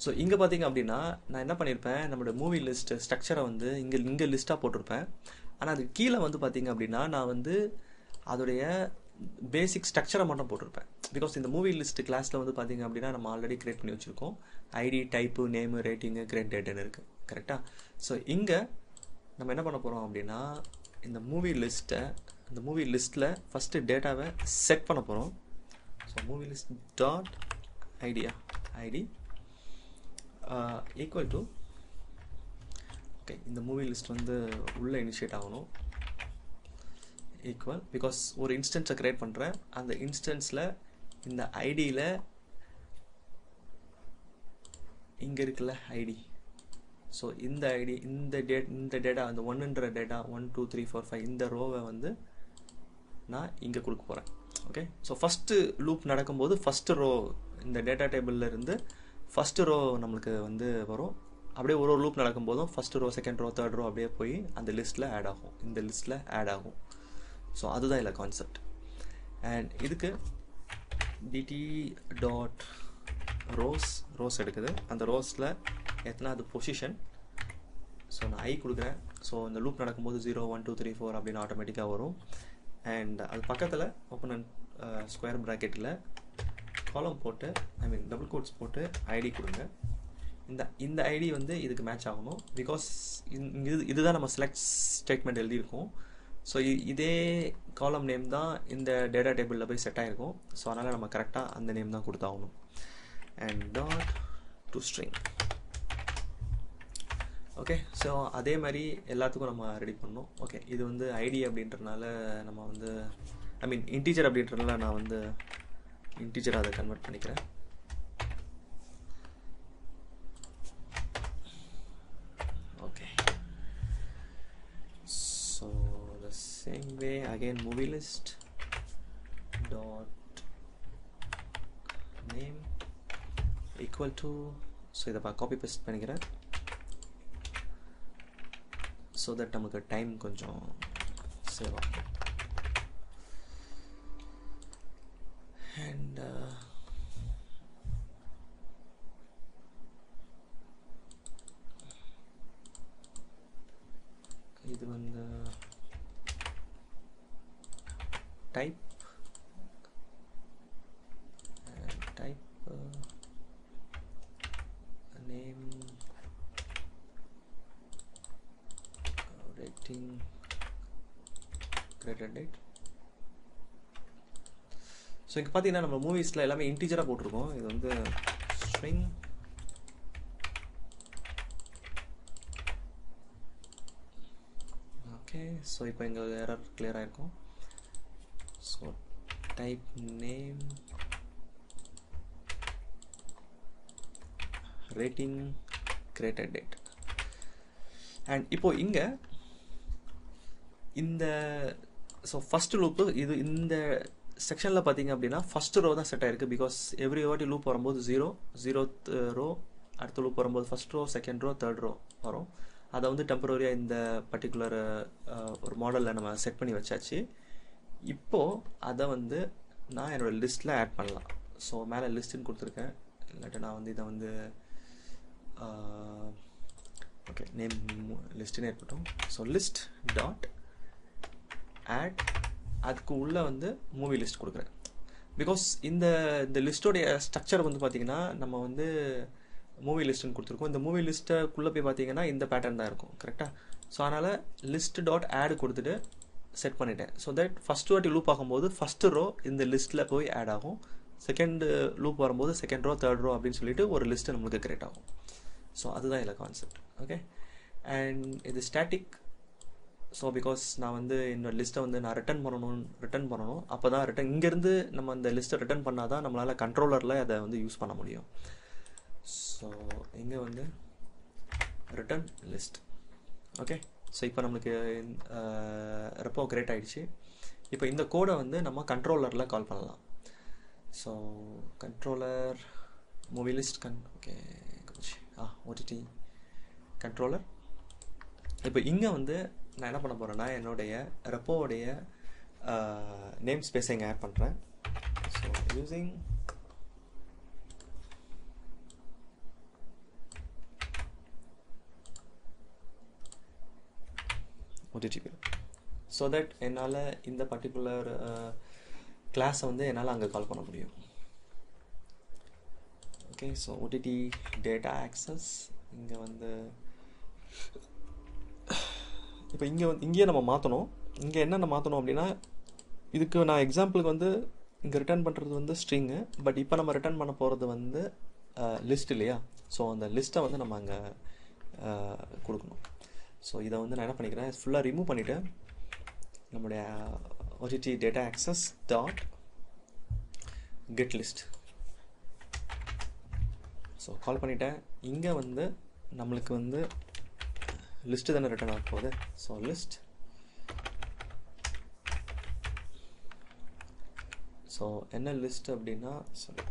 ஸோ இங்கே பார்த்தீங்க அப்படின்னா நான் என்ன பண்ணியிருப்பேன், நம்மளோட மூவி லிஸ்ட் ஸ்ட்ரக்சரை வந்து இங்கே லிஸ்ட்டாக போட்டிருப்பேன். ஆனால் அதுக்கு கீழே வந்து பார்த்தீங்க அப்படின்னா நான் வந்து அதோடைய பேசிக் ஸ்ட்ரக்சரை மட்டும் போட்டிருப்பேன். பிகாஸ் இந்த மூவி லிஸ்ட் கிளாஸில் வந்து பார்த்தீங்க அப்படின்னா நம்ம ஆல்ரெடி கிரியேட் பண்ணி வச்சுருக்கோம். ID, type, name, rating, create டேட்டுன்னு இருக்குது. கரெக்டாக. ஸோ இங்கே நம்ம என்ன பண்ண போகிறோம் அப்படின்னா, இந்த மூவி லிஸ்ட்டில் ஃபஸ்ட்டு டேட்டாவை செட் பண்ண போகிறோம். So movie list dot ID equal to, okay, இந்த மூவி லிஸ்ட் வந்து உள்ளே இனிஷியேட் ஆகணும். ஈக்குவல், பிகாஸ் ஒரு இன்ஸ்டன்ஸை க்ரியேட் பண்ணுறேன். அந்த இன்ஸ்டன்ஸில் இந்த ஐடியில் இங்கே இருக்குல்ல ஐடி. ஸோ இந்த ஐடி, இந்த டேட்டா, அந்த 1ன்ற டேட்டா 1 2 3 4 5 இந்த ரோவை வந்து நான் இங்கே கொடுக்க போகிறேன். ஓகே. ஸோ ஃபஸ்ட்டு லூப் நடக்கும்போது ஃபஸ்ட்டு ரோ இந்த டேட்டா டேபிளில் இருந்து ஃபஸ்ட்டு ரோ நம்மளுக்கு வந்து வரும். அப்படியே ஒரு லூப் நடக்கும்போதும் first row, second row, third row அப்படியே போய் அந்த லிஸ்ட்டில் ஆட் ஆகும், இந்த லிஸ்ட்டில் ஆட் ஆகும். ஸோ அதுதான் இல்லை கான்செப்ட். அண்ட் இதுக்கு dt டாட் ரோஸ் எடுக்குது. அந்த ரோஸில் எத்தனாவது பொசிஷன். ஸோ நான் I கொடுக்குறேன். ஸோ இந்த லூப் நடக்கும்போது 0 1 2 3 4 அப்படின்னு ஆட்டோமேட்டிக்காக வரும். அண்ட் அது பக்கத்தில் ஓப்பன் அண்ட் ஸ்கொயர் ப்ராக்கெட்டில் காலம் போட்டு, டபுள் கோட்ஸ் போட்டு ஐடி கொடுங்க. இந்த ஐடி வந்து இதுக்கு மேட்ச் ஆகணும். பிகாஸ் இதுதான் நம்ம செலக்ட் ஸ்டேட்மெண்ட் எழுதியிருக்கோம். ஸோ இதே காலம் நேம் தான் இந்த டேட்டா டேபிளில் போய் செட் ஆகிருக்கும். ஸோ அதனால் நம்ம கரெக்டாக அந்த நேம் தான் கொடுத்தாகணும். And dot to string. Okay. So அதே மாதிரி எல்லாத்துக்கும் நம்ம ரெடி பண்ணணும். ஓகே, இது வந்து ஐடி அப்படின்றனால நம்ம வந்து இன்டீஜர் அப்படின்றனால நான் வந்து இன்டீஜர் அதை கன்வெர்ட் பண்ணிக்கிறேன். Okay. So the same way again movie list dot name equal to, so இதை காப்பி பேஸ்ட் பண்ணிக்கிறேன் ஸோ தட் நமக்கு டைம் கொஞ்சம் சேவ் ஆகும். அண்ட் இது வந்து type name rating created date. So இங்கே பார்த்தீங்கன்னா நம்ம மூவிஸில் எல்லாமே இன்டீஜராக போட்டிருக்கோம். இது வந்து ஸ்ட்ரிங் ஓகே. ஸோ இப்போ இங்கே எரர் கிளியராக இருக்கும். So type name rating created date. And இப்போ இங்கே இந்த ஸோ ஃபஸ்ட் லூப்பு இது இந்த செக்ஷனில் பார்த்தீங்க அப்படின்னா ஃபஸ்ட்டு ரோ தான் செட் ஆயிருக்கு. பிகாஸ் எவ்ரி வாட்டி லூப் வரும்போது 0th ரோ, அடுத்த லூப் வரும்போது first row, second row, third row வரும். அதை வந்து டெம்பரரியாக இந்த பர்டிகுலர் ஒரு மாடலில் நம்ம செட் பண்ணி வச்சாச்சு. இப்போது அதை வந்து நான் என்னோடய லிஸ்ட்டில் ஆட் பண்ணலாம். ஸோ மேலே லிஸ்ட்டுன்னு கொடுத்துருக்கேன். இல்லாட்டி நான் வந்து இதை வந்து ஓகே நேம் லிஸ்ட்டுன்னு இருக்கட்டும். ஸோ லிஸ்ட் டாட் ஆட், அதுக்கு உள்ளே வந்து மூவி லிஸ்ட் கொடுக்குறேன். பிகாஸ் இந்த லிஸ்ட்டோடைய ஸ்ட்ரக்சர் வந்து பார்த்திங்கன்னா நம்ம வந்து மூவி லிஸ்ட்டுன்னு கொடுத்துருக்கோம். இந்த மூவி லிஸ்ட்டுக்குள்ளே போய் பார்த்தீங்கன்னா இந்த பேட்டர்ன் தான் இருக்கும், கரெக்டாக? ஸோ அதனால் லிஸ்ட் டாட் ஆட் கொடுத்துட்டு செட் பண்ணிட்டேன். ஸோ தட் ஃபஸ்ட்டு வாட்டி லூப் ஆகும்போது ஃபஸ்ட்டு ரோ இந்த லிஸ்ட்டில் போய் ஆட் ஆகும். செகண்ட் லூப் வரும்போது செகண்ட் ரோ, தேர்ட் ரோ அப்படின்னு சொல்லிட்டு ஒரு லிஸ்ட்டு நம்மளுக்கு கிரியேட் ஆகும். ஸோ அதுதான் இல்லை கான்செப்ட். ஓகே. அண்ட் இது ஸ்டாட்டிக். ஸோ பிகாஸ் நான் வந்து என்னோடய லிஸ்ட்டை வந்து நான் ரிட்டர்ன் பண்ணணும். அப்போ தான் இங்கேருந்து நம்ம அந்த லிஸ்ட்டை ரிட்டர்ன் பண்ணால் தான் நம்மளால் கண்ட்ரோலரில் அதை வந்து யூஸ் பண்ண முடியும். ஸோ இங்கே வந்து ரிட்டர்ன் லிஸ்ட். ஓகே. ஸோ இப்போ நம்மளுக்கு ரெப்போ கிரியேட் ஆகிடுச்சு. இப்போ இந்த கோடை வந்து நம்ம கண்ட்ரோலரில் கால் பண்ணலாம். So controller movie list okay OTT controller. இப்போ இங்கே வந்து நான் என்ன பண்ண போகிறேன்னா என்னுடைய ரெப்போவுடைய நேம் ஸ்பேஸை இங்கே ஆட் பண்ணுறேன். So using OTTP so that என்னால் இந்த பர்டிகுலர் கிளாஸை வந்து என்னால் அங்கே கால் பண்ண முடியும். Okay. So OTT data access இங்கே வந்து இப்போ இங்கேயே நம்ம மாற்றணும். இங்கே என்னென்ன மாற்றணும் அப்படின்னா, இதுக்கு நான் எக்ஸாம்பிளுக்கு வந்து இங்கே ரிட்டர்ன் பண்ணுறது வந்து ஸ்ட்ரிங்கு, பட் இப்போ நம்ம ரிட்டர்ன் பண்ண போகிறது வந்து லிஸ்ட் இல்லையா? ஸோ அந்த லிஸ்ட்டை வந்து நம்ம அங்கே கொடுக்கணும். ஸோ இதை வந்து நான் என்ன பண்ணிக்கிறேன், ஃபுல்லாக ரிமூவ் பண்ணிவிட்டு நம்முடைய OTT data access dot get list so call பண்ணிவிட்டேன். இங்கே வந்து நம்மளுக்கு வந்து லிஸ்ட்டு தானே ரிட்டர்ன் ஆக போகுது. So list. ஸோ என்ன லிஸ்ட் அப்படின்னா sorry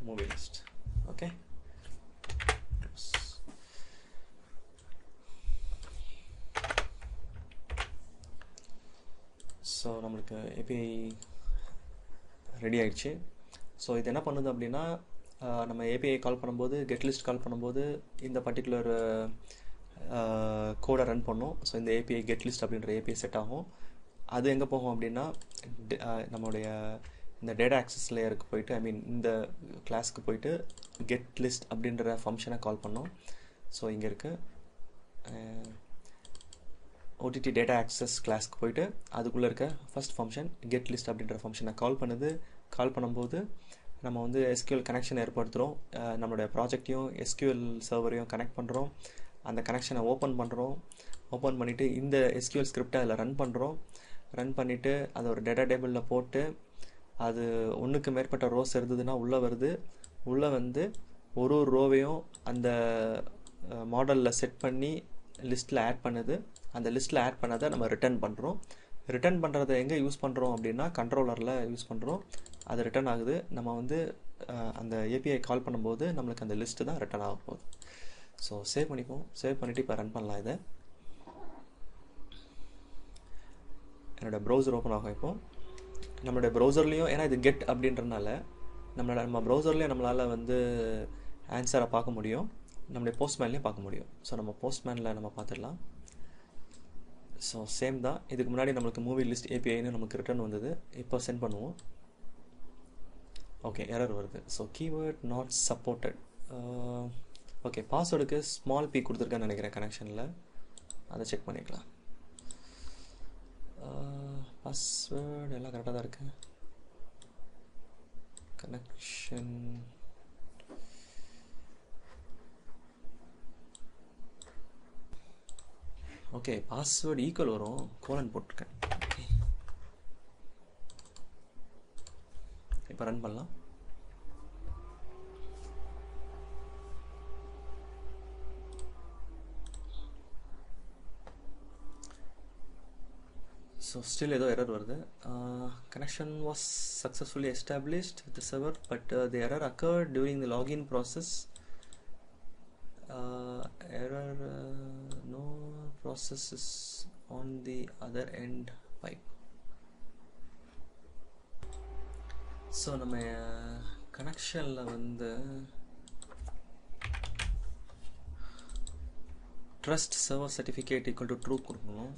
movie list. Okay. So நம்மளுக்கு API ரெடி ஆகிடுச்சு. ஸோ இது என்ன பண்ணுது அப்படின்னா, நம்ம API கால் பண்ணும்போது கெட் லிஸ்ட் கால் பண்ணும்போது இந்த பர்டிகுலர் கோடை ரன் பண்ணும். ஸோ இந்த API கெட் லிஸ்ட் அப்படின்ற API செட் ஆகும். அது எங்கே போகும் அப்படின்னா நம்மளுடைய இந்த டேட்டா ஆக்சஸ் லேயருக்கு போயிட்டு, ஐ மீன் இந்த கிளாஸ்க்கு போயிட்டு கெட் லிஸ்ட் அப்படின்ற ஃபங்க்ஷனை கால் பண்ணோம். ஸோ இங்கே இருக்குது OTT டேட்டா ஆக்சஸ் கிளாஸ்க்கு போயிட்டு அதுக்குள்ளே இருக்க ஃபஸ்ட் ஃபங்க்ஷன் கெட் லிஸ்ட் அப்படின்ற ஃபங்க்ஷனை கால் பண்ணுது. கால் பண்ணும்போது நம்ம வந்து SQL கனெக்ஷன் ஏற்படுத்துகிறோம். நம்மளுடைய ப்ராஜெக்டையும் SQL சர்வரையும் கனெக்ட் பண்ணுறோம். அந்த கனெக்ஷனை ஓப்பன் பண்ணுறோம். ஓப்பன் பண்ணிவிட்டு இந்த SQL ஸ்கிரிப்டை அதில் ரன் பண்ணுறோம். ரன் பண்ணிவிட்டு அதை ஒரு டேட்டா டேபிளில் போட்டு அது ஒன்றுக்கு மேற்பட்ட ரோஸ் இருந்ததுன்னா உள்ளே வருது. உள்ளே வந்து ஒரு ரோவையும் அந்த மாடலில் செட் பண்ணி லிஸ்ட்டில் ஆட் பண்ணுது. அந்த லிஸ்ட்டில் ஆட் பண்ணதை நம்ம ரிட்டர்ன் பண்ணுறோம். ரிட்டர்ன் பண்ணுறதை எங்கே யூஸ் பண்ணுறோம் அப்படின்னா கண்ட்ரோலரில் யூஸ் பண்ணுறோம். அது ரிட்டர்ன் ஆகுது. நம்ம வந்து அந்த ஏபிஐ கால் பண்ணும்போது நம்மளுக்கு அந்த லிஸ்ட்டு தான் ரிட்டர்ன் ஆக போகுது. ஸோ சேவ் பண்ணிப்போம். சேவ் பண்ணிவிட்டு இப்போ ரன் பண்ணலாம். இதை என்னோடய ப்ரௌசர் ஓப்பன் ஆகும். இப்போ நம்மளுடைய ப்ரௌசர்லேயும், ஏன்னா இது கெட் அப்படின்றனால நம்ம ப்ரௌசர்லேயும் நம்மளால் வந்து ஆன்சரை பார்க்க முடியும், நம்மளுடைய போஸ்ட்மேன்லேயும் பார்க்க முடியும். ஸோ நம்ம போஸ்ட்மேனில் நம்ம பார்த்துடலாம். ஸோ சேம் தான். இதுக்கு முன்னாடி நம்மளுக்கு மூவி லிஸ்ட் ஏபிஐன்னு நமக்கு ரிட்டர்ன் வந்தது. இப்போ சென்ட் பண்ணுவோம். ஓகே, எரர் வருது. So keyword not supported. Okay, பாஸ்வேர்டுக்கு ஸ்மால் பி கொடுத்துருக்கேன்னு நினைக்கிறேன் கனெக்ஷனில். அதை செக் பண்ணிக்கலாம். பாஸ்வேர்டு எல்லாம் கரெக்டாக தான் இருக்குது. கனெக்ஷன் ஓகே, பாஸ்வேர்டு ஈக்குவல் வரும், கோலன் போட்டிருக்கேன். ஓகே, இப்போ ரன் பண்ணலாம். ஸோ ஸ்டில் ஏதோ எரர் வருது. Connection was successfully established with server but the error accord during the login process. Error no process is on the other end pipe. So நம்ம கனெக்ஷன்ல வந்து trust server certificate equal to true கொடுக்கணும்.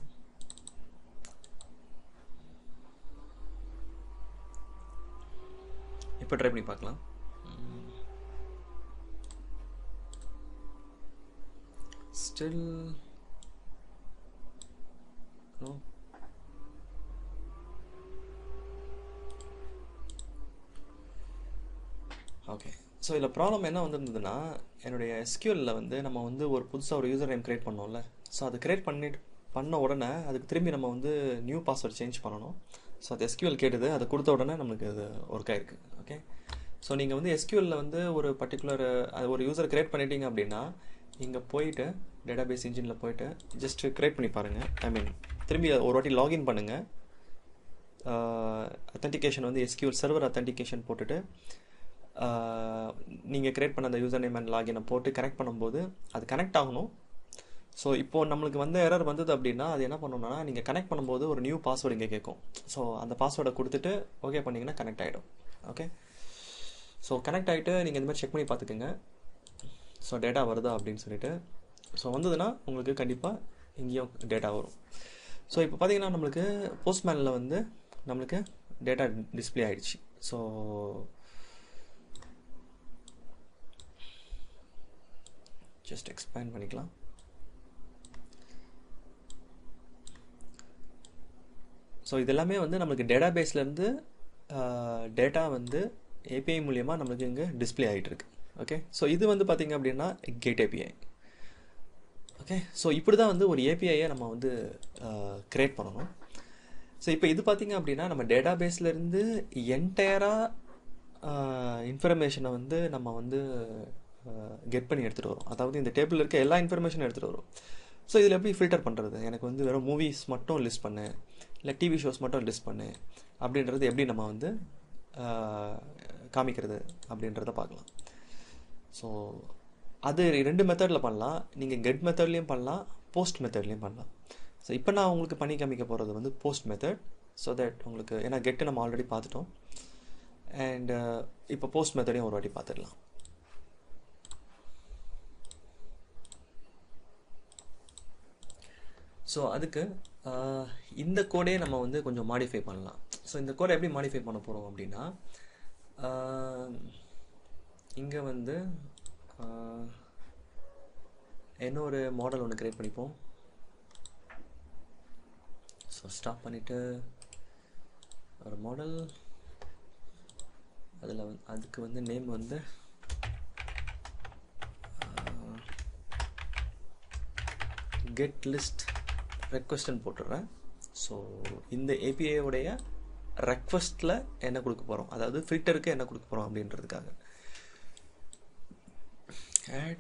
இப்போ try பண்ணி பார்க்கலாம். Still no. Okay, so இதில் problem என்ன வந்திருந்ததுன்னா, என்னுடைய எஸ்கியூஎல்ல வந்து நம்ம வந்து ஒரு புதுசாக ஒரு யூசர் நேம் க்ரியேட் பண்ணோம்ல. ஸோ அது க்ரியேட் பண்ண உடனே அதுக்கு திரும்பி நம்ம வந்து நியூ பாஸ்வேர்ட் சேஞ்ச் பண்ணணும். ஸோ அது எஸ்கியூஎல் கேட்டுது. அதை கொடுத்த உடனே நம்மளுக்கு அது ஒர்க் ஆயிருக்கு. ஓகே, ஸோ நீங்கள் வந்து எஸ்கியூஎல்ல வந்து ஒரு பர்டிகுலர் ஒரு யூசர் க்ரியேட் பண்ணிட்டீங்க அப்படின்னா, இங்கே போயிட்டு டேட்டாபேஸ் இன்ஜினில் போயிட்டு ஜஸ்ட் க்ரியேட் பண்ணி பாருங்கள். ஐ மீன் திரும்பி ஒரு வாட்டி லாகின் பண்ணுங்கள். அத்தன்டிகேஷன் வந்து எஸ்கியூஎல் சர்வர் அத்தன்டிகேஷன் போட்டுட்டு நீங்கள் க்ரியேட் பண்ண அந்த யூசர் நேம் அண்ட் லாகினை போட்டு கனெக்ட் பண்ணும்போது அது கனெக்ட் ஆகணும். ஸோ இப்போது நம்மளுக்கு வந்து எரர் வந்தது அப்படின்னா அது என்ன பண்ணணும்னா, நீங்கள் கனெக்ட் பண்ணும்போது ஒரு நியூ பாஸ்வேர்டு இங்கே கேட்கும். ஸோ அந்த பாஸ்வேர்டை கொடுத்துட்டு ஓகே பண்ணிங்கன்னா கனெக்ட் ஆகிடும். ஓகே, ஸோ கனெக்ட் ஆகிட்டு நீங்கள் இந்த மாதிரி செக் பண்ணி பார்த்துக்குங்க. ஸோ டேட்டா வருதா அப்படின்னு சொல்லிட்டு. ஸோ வந்ததுன்னா உங்களுக்கு கண்டிப்பாக இங்கேயும் டேட்டா வரும். ஸோ இப்போ பார்த்தீங்கன்னா நம்மளுக்கு போஸ்ட்மேனில் வந்து நம்மளுக்கு டேட்டா டிஸ்பிளே ஆகிடுச்சு. ஸோ ஜஸ்ட் எக்ஸ்பேண்ட் பண்ணிக்கலாம். ஸோ இதெல்லாமே வந்து நம்மளுக்கு டேட்டாபேஸ்லேருந்து டேட்டா வந்து ஏபிஐ மூலியமாக நம்மளுக்கு இங்கே டிஸ்பிளே ஆகிட்டு இருக்கு. ஓகே, ஸோ இது வந்து பார்த்திங்க அப்படின்னா கேட் ஏபிஐ. ஓகே, ஸோ இப்படி தான் வந்து ஒரு ஏபிஐயை நம்ம வந்து க்ரியேட் பண்ணணும். ஸோ இப்போ இது பார்த்திங்க அப்படின்னா நம்ம டேட்டாபேஸ்லேருந்து என்டையராக இன்ஃபர்மேஷனை வந்து நம்ம வந்து கெட் பண்ணி எடுத்துகிட்டு வரும். அதாவது இந்த டேபிளில் இருக்க எல்லா இன்ஃபர்மேஷனும் எடுத்துகிட்டு வரும். ஸோ இதில் எப்படி ஃபில்டர் பண்ணுறது, எனக்கு வந்து வெறும் மூவிஸ் மட்டும் லிஸ்ட் பண்ணு, இல்லை டிவி ஷோஸ் மட்டும் லிஸ்ட் பண்ணு அப்படின்றது எப்படி நம்ம வந்து காமிக்கிறது அப்படின்றத பார்க்கலாம். ஸோ அது 2 மெத்தடில் பண்ணலாம். நீங்கள் கெட் மெத்தட்லேயும் பண்ணலாம், போஸ்ட் மெத்தட்லேயும் பண்ணலாம். ஸோ இப்போ நான் உங்களுக்கு பண்ணி காமிக்க போகிறது வந்து போஸ்ட் மெத்தட். ஸோ தட் உங்களுக்கு, ஏன்னா கெட்டு நம்ம ஆல்ரெடி பார்த்துட்டோம். அண்ட் இப்போ போஸ்ட் மெத்தடையும் ஒரு வாட்டி பார்த்துடலாம். ஸோ அதுக்கு இந்த கோடே நம்ம வந்து கொஞ்சம் மாடிஃபை பண்ணலாம். ஸோ இந்த கோடை எப்படி மாடிஃபை பண்ண போகிறோம் அப்படின்னா, இங்கே வந்து இன்னொரு மாடல் ஒன்று க்ரியேட் பண்ணிப்போம். ஸோ ஸ்டாப் பண்ணிவிட்டு ஒரு மாடல், அதில் அதுக்கு வந்து நேம் வந்து கெட் லிஸ்ட் ரெக்வெஸ்ட்னு போட்டுடுறேன். ஸோ இந்த ஏபிஐயோடைய ரெக்வெஸ்ட்டில் என்ன கொடுக்க போகிறோம், அதாவது ஃபில்டருக்கு என்ன கொடுக்க போகிறோம் அப்படின்றதுக்காக add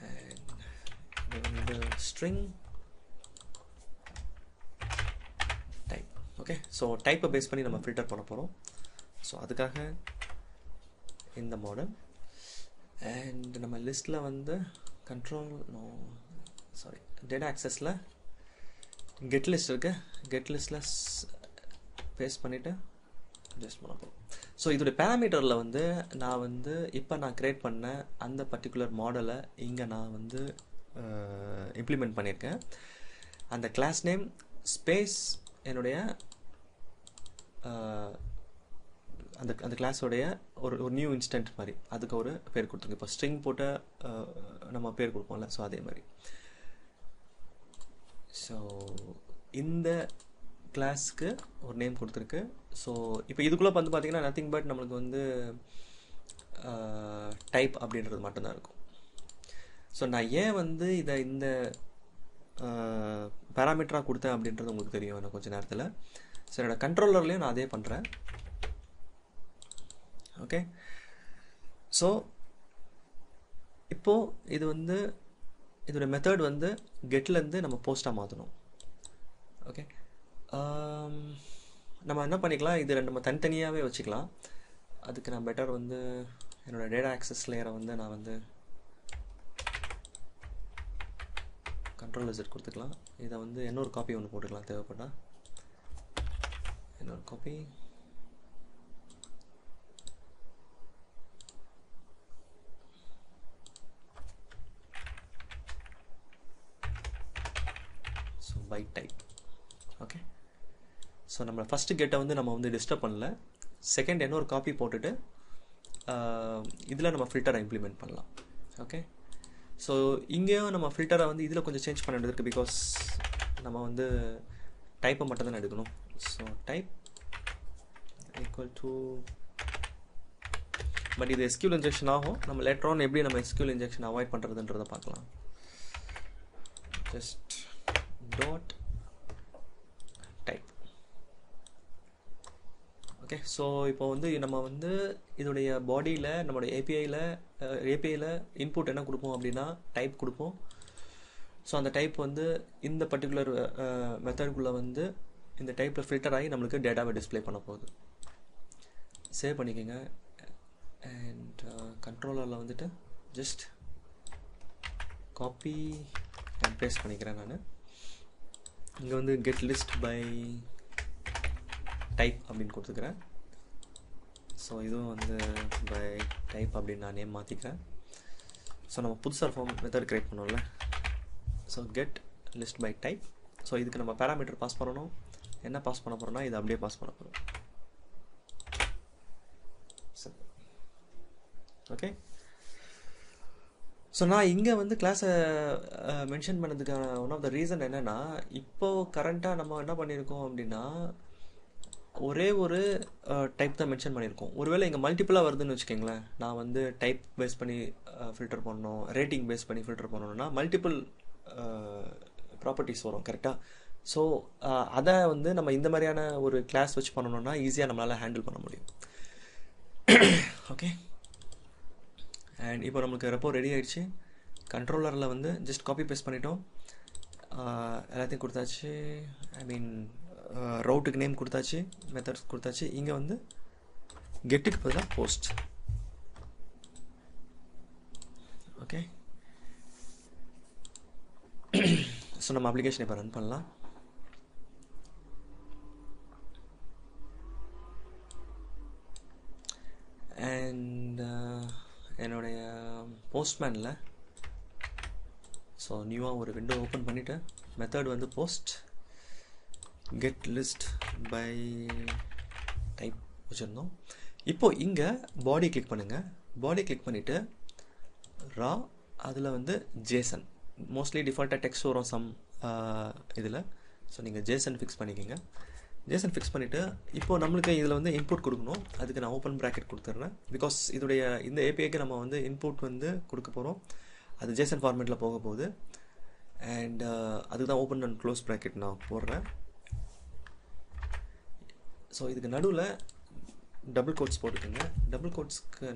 and string type. Okay, so டைப்பை பேஸ் பண்ணி நம்ம ஃபில்டர் பண்ண போகிறோம். ஸோ அதுக்காக இந்த மாடல். அண்ட் நம்ம லிஸ்ட்டில் வந்து டேட்டா ஆக்சஸில் கெட் லிஸ்ட் இருக்கு. கெட் லிஸ்ட்டில் பேஸ்ட் பண்ணிவிட்டு அட்ஜஸ்ட் பண்ண போகிறோம். ஸோ இதோடைய பேராமீட்டரில் வந்து நான் வந்து இப்போ நான் க்ரியேட் பண்ண அந்த பர்டிகுலர் மாடலை இங்கே நான் வந்து இம்ப்ளிமெண்ட் பண்ணியிருக்கேன். அந்த கிளாஸ் நேம் ஸ்பேஸ் என்னுடைய அந்த கிளாஸோடைய ஒரு நியூ இன்ஸ்டன்ட் மாதிரி அதுக்கு ஒரு பேர் கொடுத்துருங்க. இப்போ ஸ்ட்ரிங் போட்ட நம்ம பேர் கொடுப்போம்ல, ஸோ அதே மாதிரி. ஸோ இந்த கிளாஸ்க்கு ஒரு நேம் கொடுத்துருக்கு. ஸோ இப்போ இதுக்குள்ளே வந்து பார்த்தீங்கன்னா நத்திங் பட் நம்மளுக்கு வந்து டைப் அப்படின்றது மட்டும்தான் இருக்கும். ஸோ நான் ஏன் வந்து இதை இந்த பேராமீட்டராக கொடுத்தேன் அப்படின்றது உங்களுக்கு தெரியும் எனக்கு கொஞ்சம் நேரத்தில். ஸோ என்னோடய கண்ட்ரோலர்லேயும் நான் அதே பண்ணுறேன். ஓகே, ஸோ இப்போது இது வந்து இதோட மெத்தட் வந்து கெட்லேருந்து நம்ம போஸ்ட்டாக மாற்றணும். ஓகே, நம்ம என்ன பண்ணிக்கலாம், இது நம்ம தனித்தனியாகவே வச்சுக்கலாம். அதுக்கு நான் பெட்டர் வந்து என்னோடய டேட்டா ஆக்சஸ் லேயரை வந்து நான் வந்து கண்ட்ரோல் Z கொடுத்துக்கலாம். இதை வந்து இன்னொரு காப்பி ஒன்று போட்டுக்கலாம் தேவைப்பட்டா. இன்னொரு copy. by type. Okay, so நம்ம ஃபஸ்ட்டு கெட்டை வந்து நம்ம வந்து டிஸ்டர்ப் பண்ணல. செகண்ட் இன்னொரு காப்பி போட்டுட்டு இதில் நம்ம ஃபில்டரை இம்ப்ளிமெண்ட் பண்ணலாம். ஓகே, ஸோ இங்கேயும் நம்ம ஃபில்டரை வந்து இதில் கொஞ்சம் சேஞ்ச் பண்ண வேண்டியது இருக்குது. பிகாஸ் நம்ம வந்து டைப்பை மட்டும் தான் எடுக்கணும். So type equal to, but இது SQL இன்ஜெக்ஷன் ஆகும். நம்ம லேட்டர் ஆன் எப்படி நம்ம SQL இன்ஜெக்ஷன் அவாய்ட் பண்ணுறதுன்றதை பார்க்கலாம். Just dot type. Okay, so இப்போ வந்து நம்ம வந்து இதோடைய பாடியில் நம்மளுடைய ஏபிஐயில் இன்புட் என்ன கொடுப்போம் அப்படின்னா டைப் கொடுப்போம். ஸோ அந்த டைப் வந்து இந்த பர்டிகுலர் மெத்தடுக்குள்ளே வந்து இந்த டைப்பில் ஃபில்டர் ஆகி நம்மளுக்கு டேட்டாவை டிஸ்பிளே பண்ண போகுது. சேவ் பண்ணிக்கோங்க. அண்ட் கண்ட்ரோலரில் வந்துட்டு ஜஸ்ட் காப்பி அண்ட் பேஸ்ட் பண்ணிக்கிறேன் நான். இங்கே வந்து கெட் லிஸ்ட் பை டைப் அப்படின்னு கொடுத்துக்கிறேன். ஸோ இதுவும் வந்து பை டைப் அப்படின்னு நான் நேம் மாற்றிக்கிறேன். ஸோ நம்ம புதுசாக ஃபார்ம் மெத்தட் க்ரியேட் பண்ணோம்ல. So get list by type. So இதுக்கு நம்ம பேராமீட்டர் பாஸ் பண்ணணும். என்ன பாஸ் பண்ண போகிறோம்னா இதை அப்படியே பாஸ் பண்ண போகிறோம். ஓகே, ஸோ நான் இங்கே வந்து கிளாஸை மென்ஷன் பண்ணதுக்கான ஒன் ஆஃப் த ரீசன் என்னென்னா, இப்போது கரண்ட்டாக நம்ம என்ன பண்ணியிருக்கோம் அப்படின்னா ஒரே ஒரு டைப் தான் மென்ஷன் பண்ணியிருக்கோம். ஒருவேளை இங்கே மல்டிப்புளாக வருதுன்னு வச்சுக்கோங்களேன். நான் வந்து டைப் பேஸ் பண்ணி ஃபில்டர் பண்ணணும், ரேட்டிங் பேஸ் பண்ணி ஃபில்டர் பண்ணணும்னா மல்டிபிள் ப்ராப்பர்ட்டிஸ் வரும் கரெக்டாக. ஸோ அதை வந்து நம்ம இந்த மாதிரியான ஒரு கிளாஸ் வச்சு பண்ணணும்னா ஈஸியாக நம்மளால் ஹேண்டில் பண்ண முடியும். ஓகே, அண்ட் இப்போ நம்மளுக்கு ரெப்போ ரெடி ஆகிடுச்சு. கண்ட்ரோலரில் வந்து ஜஸ்ட் காப்பி பேஸ்ட் பண்ணிட்டோம். எல்லாத்தையும் கொடுத்தாச்சு. ஐ மீன் ரவுட்டுக்கு நேம் கொடுத்தாச்சு, மெத்தட்ஸ் கொடுத்தாச்சு. இங்கே வந்து கெட்டுக்கு பதிலாக போஸ்ட். ஓகே, ஸோ நம்ம அப்ளிகேஷன் இப்போ ரன் பண்ணலாம். அண்ட் என்னுடைய போஸ்ட்மேனில் ஸோ நியூவாக ஒரு விண்டோ ஓப்பன் பண்ணிவிட்டு மெத்தட் வந்து post get list by type வச்சுருந்தோம். இப்போது இங்கே பாடி கிளிக் பண்ணுங்கள். பாடி கிளிக் பண்ணிவிட்டு ரா அதில் வந்து ஜேசன், மோஸ்ட்லி டிஃபால்ட்டாக டெக்ஸ்ட் வரும் சம் இதில். ஸோ நீங்கள் ஜேசன் ஃபிக்ஸ் பண்ணிக்கோங்க. ஜேசன் ஃபிக்ஸ் பண்ணிவிட்டு இப்போது நம்மளுக்கு இதில் வந்து இன்புட் கொடுக்கணும். அதுக்கு நான் ஓப்பன் ப்ராக்கெட் கொடுத்துட்றேன். பிகாஸ் இதோடைய இந்த ஏபிஐக்கு நம்ம வந்து இன்புட் வந்து கொடுக்க போகிறோம். அது ஜேசன் ஃபார்மேட்டில் போக போகுது. அண்ட் அதுக்கு தான் ஓப்பன் அண்ட் க்ளோஸ் ப்ராக்கெட் நான் போடுறேன். ஸோ இதுக்கு நடுவில் டபுள் கோட்ஸ் போட்டுக்கோங்க. டபுள் கோட்ஸ்க்கு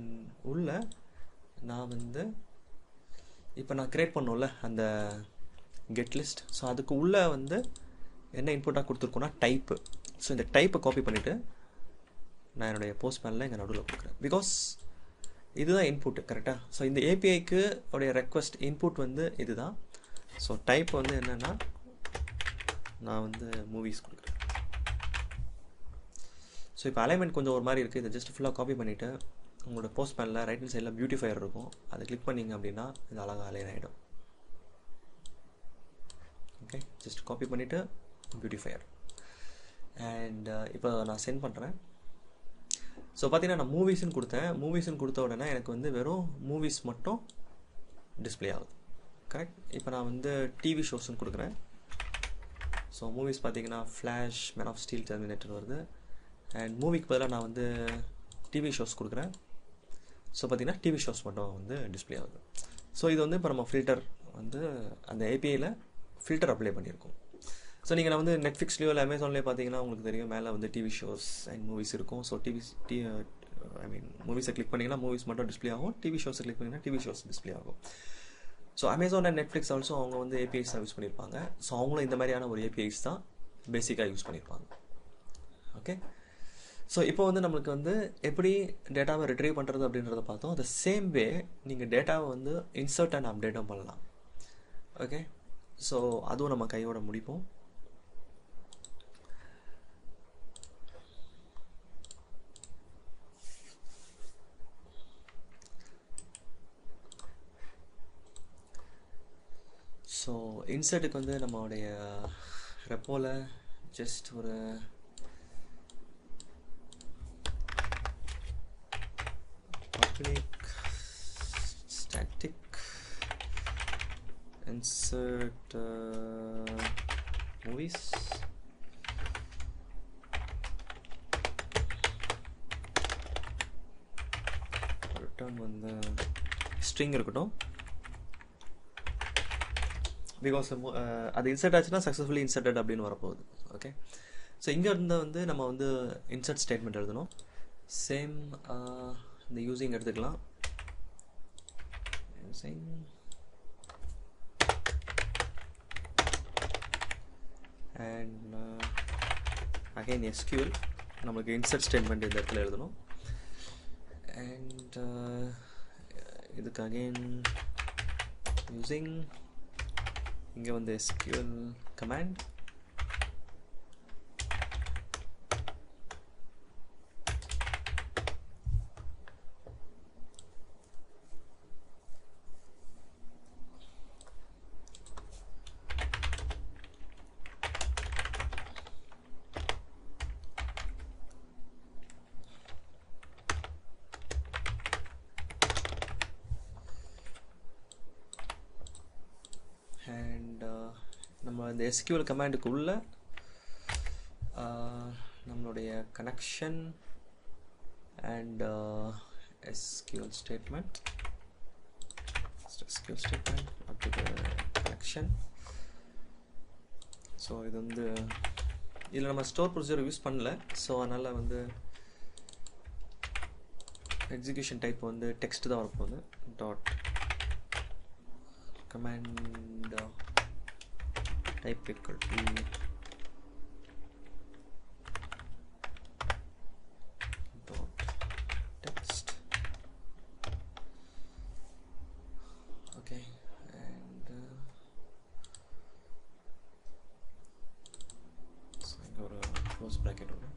உள்ள நான் வந்து இப்போ நான் க்ரியேட் பண்ணோம்ல அந்த கெட் லிஸ்ட். ஸோ அதுக்கு உள்ளே வந்து என்ன இன்புட்டாக கொடுத்துருக்கோன்னா டைப்பு. ஸோ இந்த டைப்பை காப்பி பண்ணிவிட்டு நான் என்னுடைய போஸ்ட்மேனில் இங்கே நடுவில் கொடுக்குறேன். பிகாஸ் இதுதான் இன்புட்டு கரெக்டாக. ஸோ இந்த ஏபிஐக்கு உடைய ரெக்வஸ்ட் இன்புட் வந்து இது தான். ஸோ டைப் வந்து என்னென்னா நான் வந்து மூவிஸ் கொடுக்குறேன். ஸோ இப்போ அலைன்மெண்ட் கொஞ்சம் ஒரு மாதிரி இருக்குது. இதை ஜஸ்ட் ஃபுல்லாக காப்பி பண்ணிவிட்டு உங்களோட போஸ்ட்மேனில் ரைட் ஹேண்ட் சைடில் பியூட்டிஃபையர் இருக்கும், அதை கிளிக் பண்ணிங்க அப்படின்னா இது அழகாக அலைன் ஆகிடும். ஓகே, ஜஸ்ட் காப்பி பண்ணிவிட்டு பியூட்டிஃபையர். அண்ட் இப்போ நான் சென்ட் பண்ணுறேன். ஸோ பார்த்தீங்கன்னா நான் மூவிஸ்ன்னு கொடுத்தேன். மூவிஸ்ன்னு கொடுத்த உடனே எனக்கு வந்து வெறும் மூவிஸ் மட்டும் டிஸ்பிளே ஆகுது. கரெக்ட். இப்போ நான் வந்து டிவி ஷோஸ்ன்னு கொடுக்குறேன். ஸோ மூவிஸ் பார்த்தீங்கன்னா flash, man of steel, terminator வருது. அண்ட் மூவிக்கு பதிலாக நான் வந்து டிவி ஷோஸ் கொடுக்குறேன். ஸோ பார்த்தீங்கன்னா டிவி ஷோஸ் மட்டும் வந்து டிஸ்பிளே ஆகுது. ஸோ இது வந்து இப்போ நம்ம ஃபில்டர் வந்து அந்த ஏபிஐயில் ஃபில்டர் அப்ளை பண்ணியிருக்கோம். ஸோ நீங்கள் நான் வந்து நெட்ஃப்ளிக்ஸ்லேயோ இல்லை அமேசான்லேயோ பார்த்தீங்கன்னா உங்களுக்கு தெரியும் மேலே வந்து டிவி ஷோஸ் அண்ட் மூவிஸ் இருக்கும். ஸோ மூவிஸை கிளிக் பண்ணிங்கன்னா மூவிஸ் மட்டும் டிஸ்பிளே ஆகும், டிவி ஷோஸை கிளிக் பண்ணிங்கன்னா டிவி ஷோஸ் டிஸ்பிளே ஆகும். So Amazon and Netflix also அவங்க வந்து ஏபிஐஸ் யூஸ் பண்ணியிருப்பாங்க. ஸோ அவங்களும் இந்த மாதிரியான ஒரு ஏபிஐஸ் தான் பேசிக்காக யூஸ் பண்ணியிருப்பாங்க. ஓகே, ஸோ இப்போ வந்து நம்மளுக்கு வந்து எப்படி டேட்டாவை ரிட்ரீவ் பண்ணுறது அப்படின்றத பார்த்தோம். த சேம் வே நீங்கள் டேட்டாவை வந்து இன்சர்ட் அண்ட் அப்டேட்டும் பண்ணலாம். ஓகே, ஸோ அதுவும் நம்ம கையோட முடிப்போம். ஸோ இன்சர்ட்டுக்கு வந்து நம்மளுடைய ரெப்போவில் ஜஸ்ட் ஒரு public static insert movies return வந்து ஸ்ட்ரிங் இருக்கட்டும். பிகாஸ் அது இன்சர்ட் ஆச்சுன்னா சக்ஸஸ்ஃபுல்லி இன்சர்டட் அப்படின்னு வரப்போகுது. ஓகே, ஸோ இங்கே இருந்தால் வந்து நம்ம வந்து இன்சர்ட் ஸ்டேட்மெண்ட் எழுதணும். சேம் இந்த யூஸிங் எடுத்துக்கலாம். யூஸிங் அண்ட் அகைன் எஸ்கியூஎல் நம்மளுக்கு இன்சர்ட் ஸ்டேட்மெண்ட் இந்த இடத்துல எழுதணும். அண்ட் இதுக்கு அகைன் யூஸிங் இங்கே வந்து SQL கமாண்ட். அண்ட் நம்ம இந்த SQL கமாண்டுக்கு உள்ள நம்மளுடைய connection and SQL statement up to the connection. So இது வந்து இதில் நம்ம ஸ்டோர் ப்ரொசீஜர் யூஸ் பண்ணல. ஸோ அதனால் வந்து எக்ஸிக்யூஷன் டைப் வந்து டெக்ஸ்ட் தான் வரப்போகுது. Dot command type equal to dot text. Okay, and so I got a close bracket on it.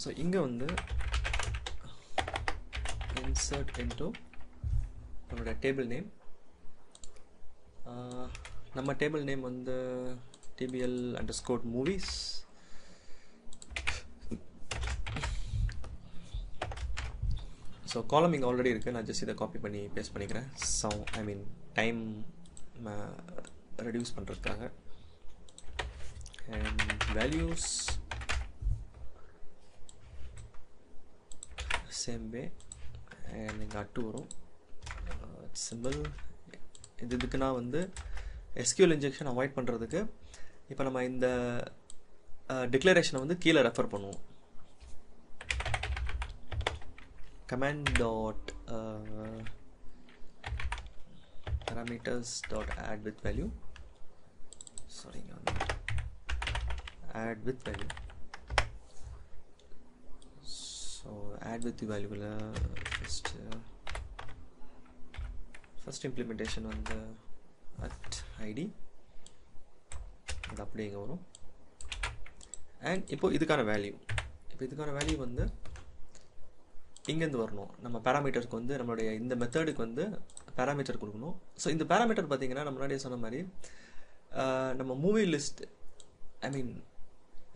So inga வந்து insert into நம்மளோட டேபிள் நேம். நம்ம டேபிள் நேம் வந்து tbl_movies. ஸோ காலம் இங்கே ஆல்ரெடி இருக்குது. நான் ஜஸ்ட் இதை காப்பி பண்ணி பேஸ்ட் பண்ணிக்கிறேன். டைம் ரெடியூஸ் பண்ணுறதுக்காக. And values same way. And இங்கே அட்டு வரும் சிம்பிள். இதுக்குன்னா வந்து SQL இன்ஜெக்ஷன் அவாய்ட் பண்ணுறதுக்கு இப்போ நம்ம இந்த டிக்ளரேஷனை வந்து கீழே ரெஃபர் பண்ணுவோம். Command dot parameters dot add with value. Sorry, add with value. So add with the value first implementation on the at id அது அப்படியே இங்கே வரும். அண்ட் இப்போ இதுக்கான வேல்யூ வந்து இங்கேருந்து வரணும். நம்ம பேராமீட்டருக்கு வந்து நம்மளுடைய இந்த மெத்தடுக்கு வந்து பேராமீட்டர் கொடுக்கணும். ஸோ இந்த பேராமீட்டர் பார்த்தீங்கன்னா நம்ம முன்னாடியே சொன்ன மாதிரி நம்ம மூவி லிஸ்ட்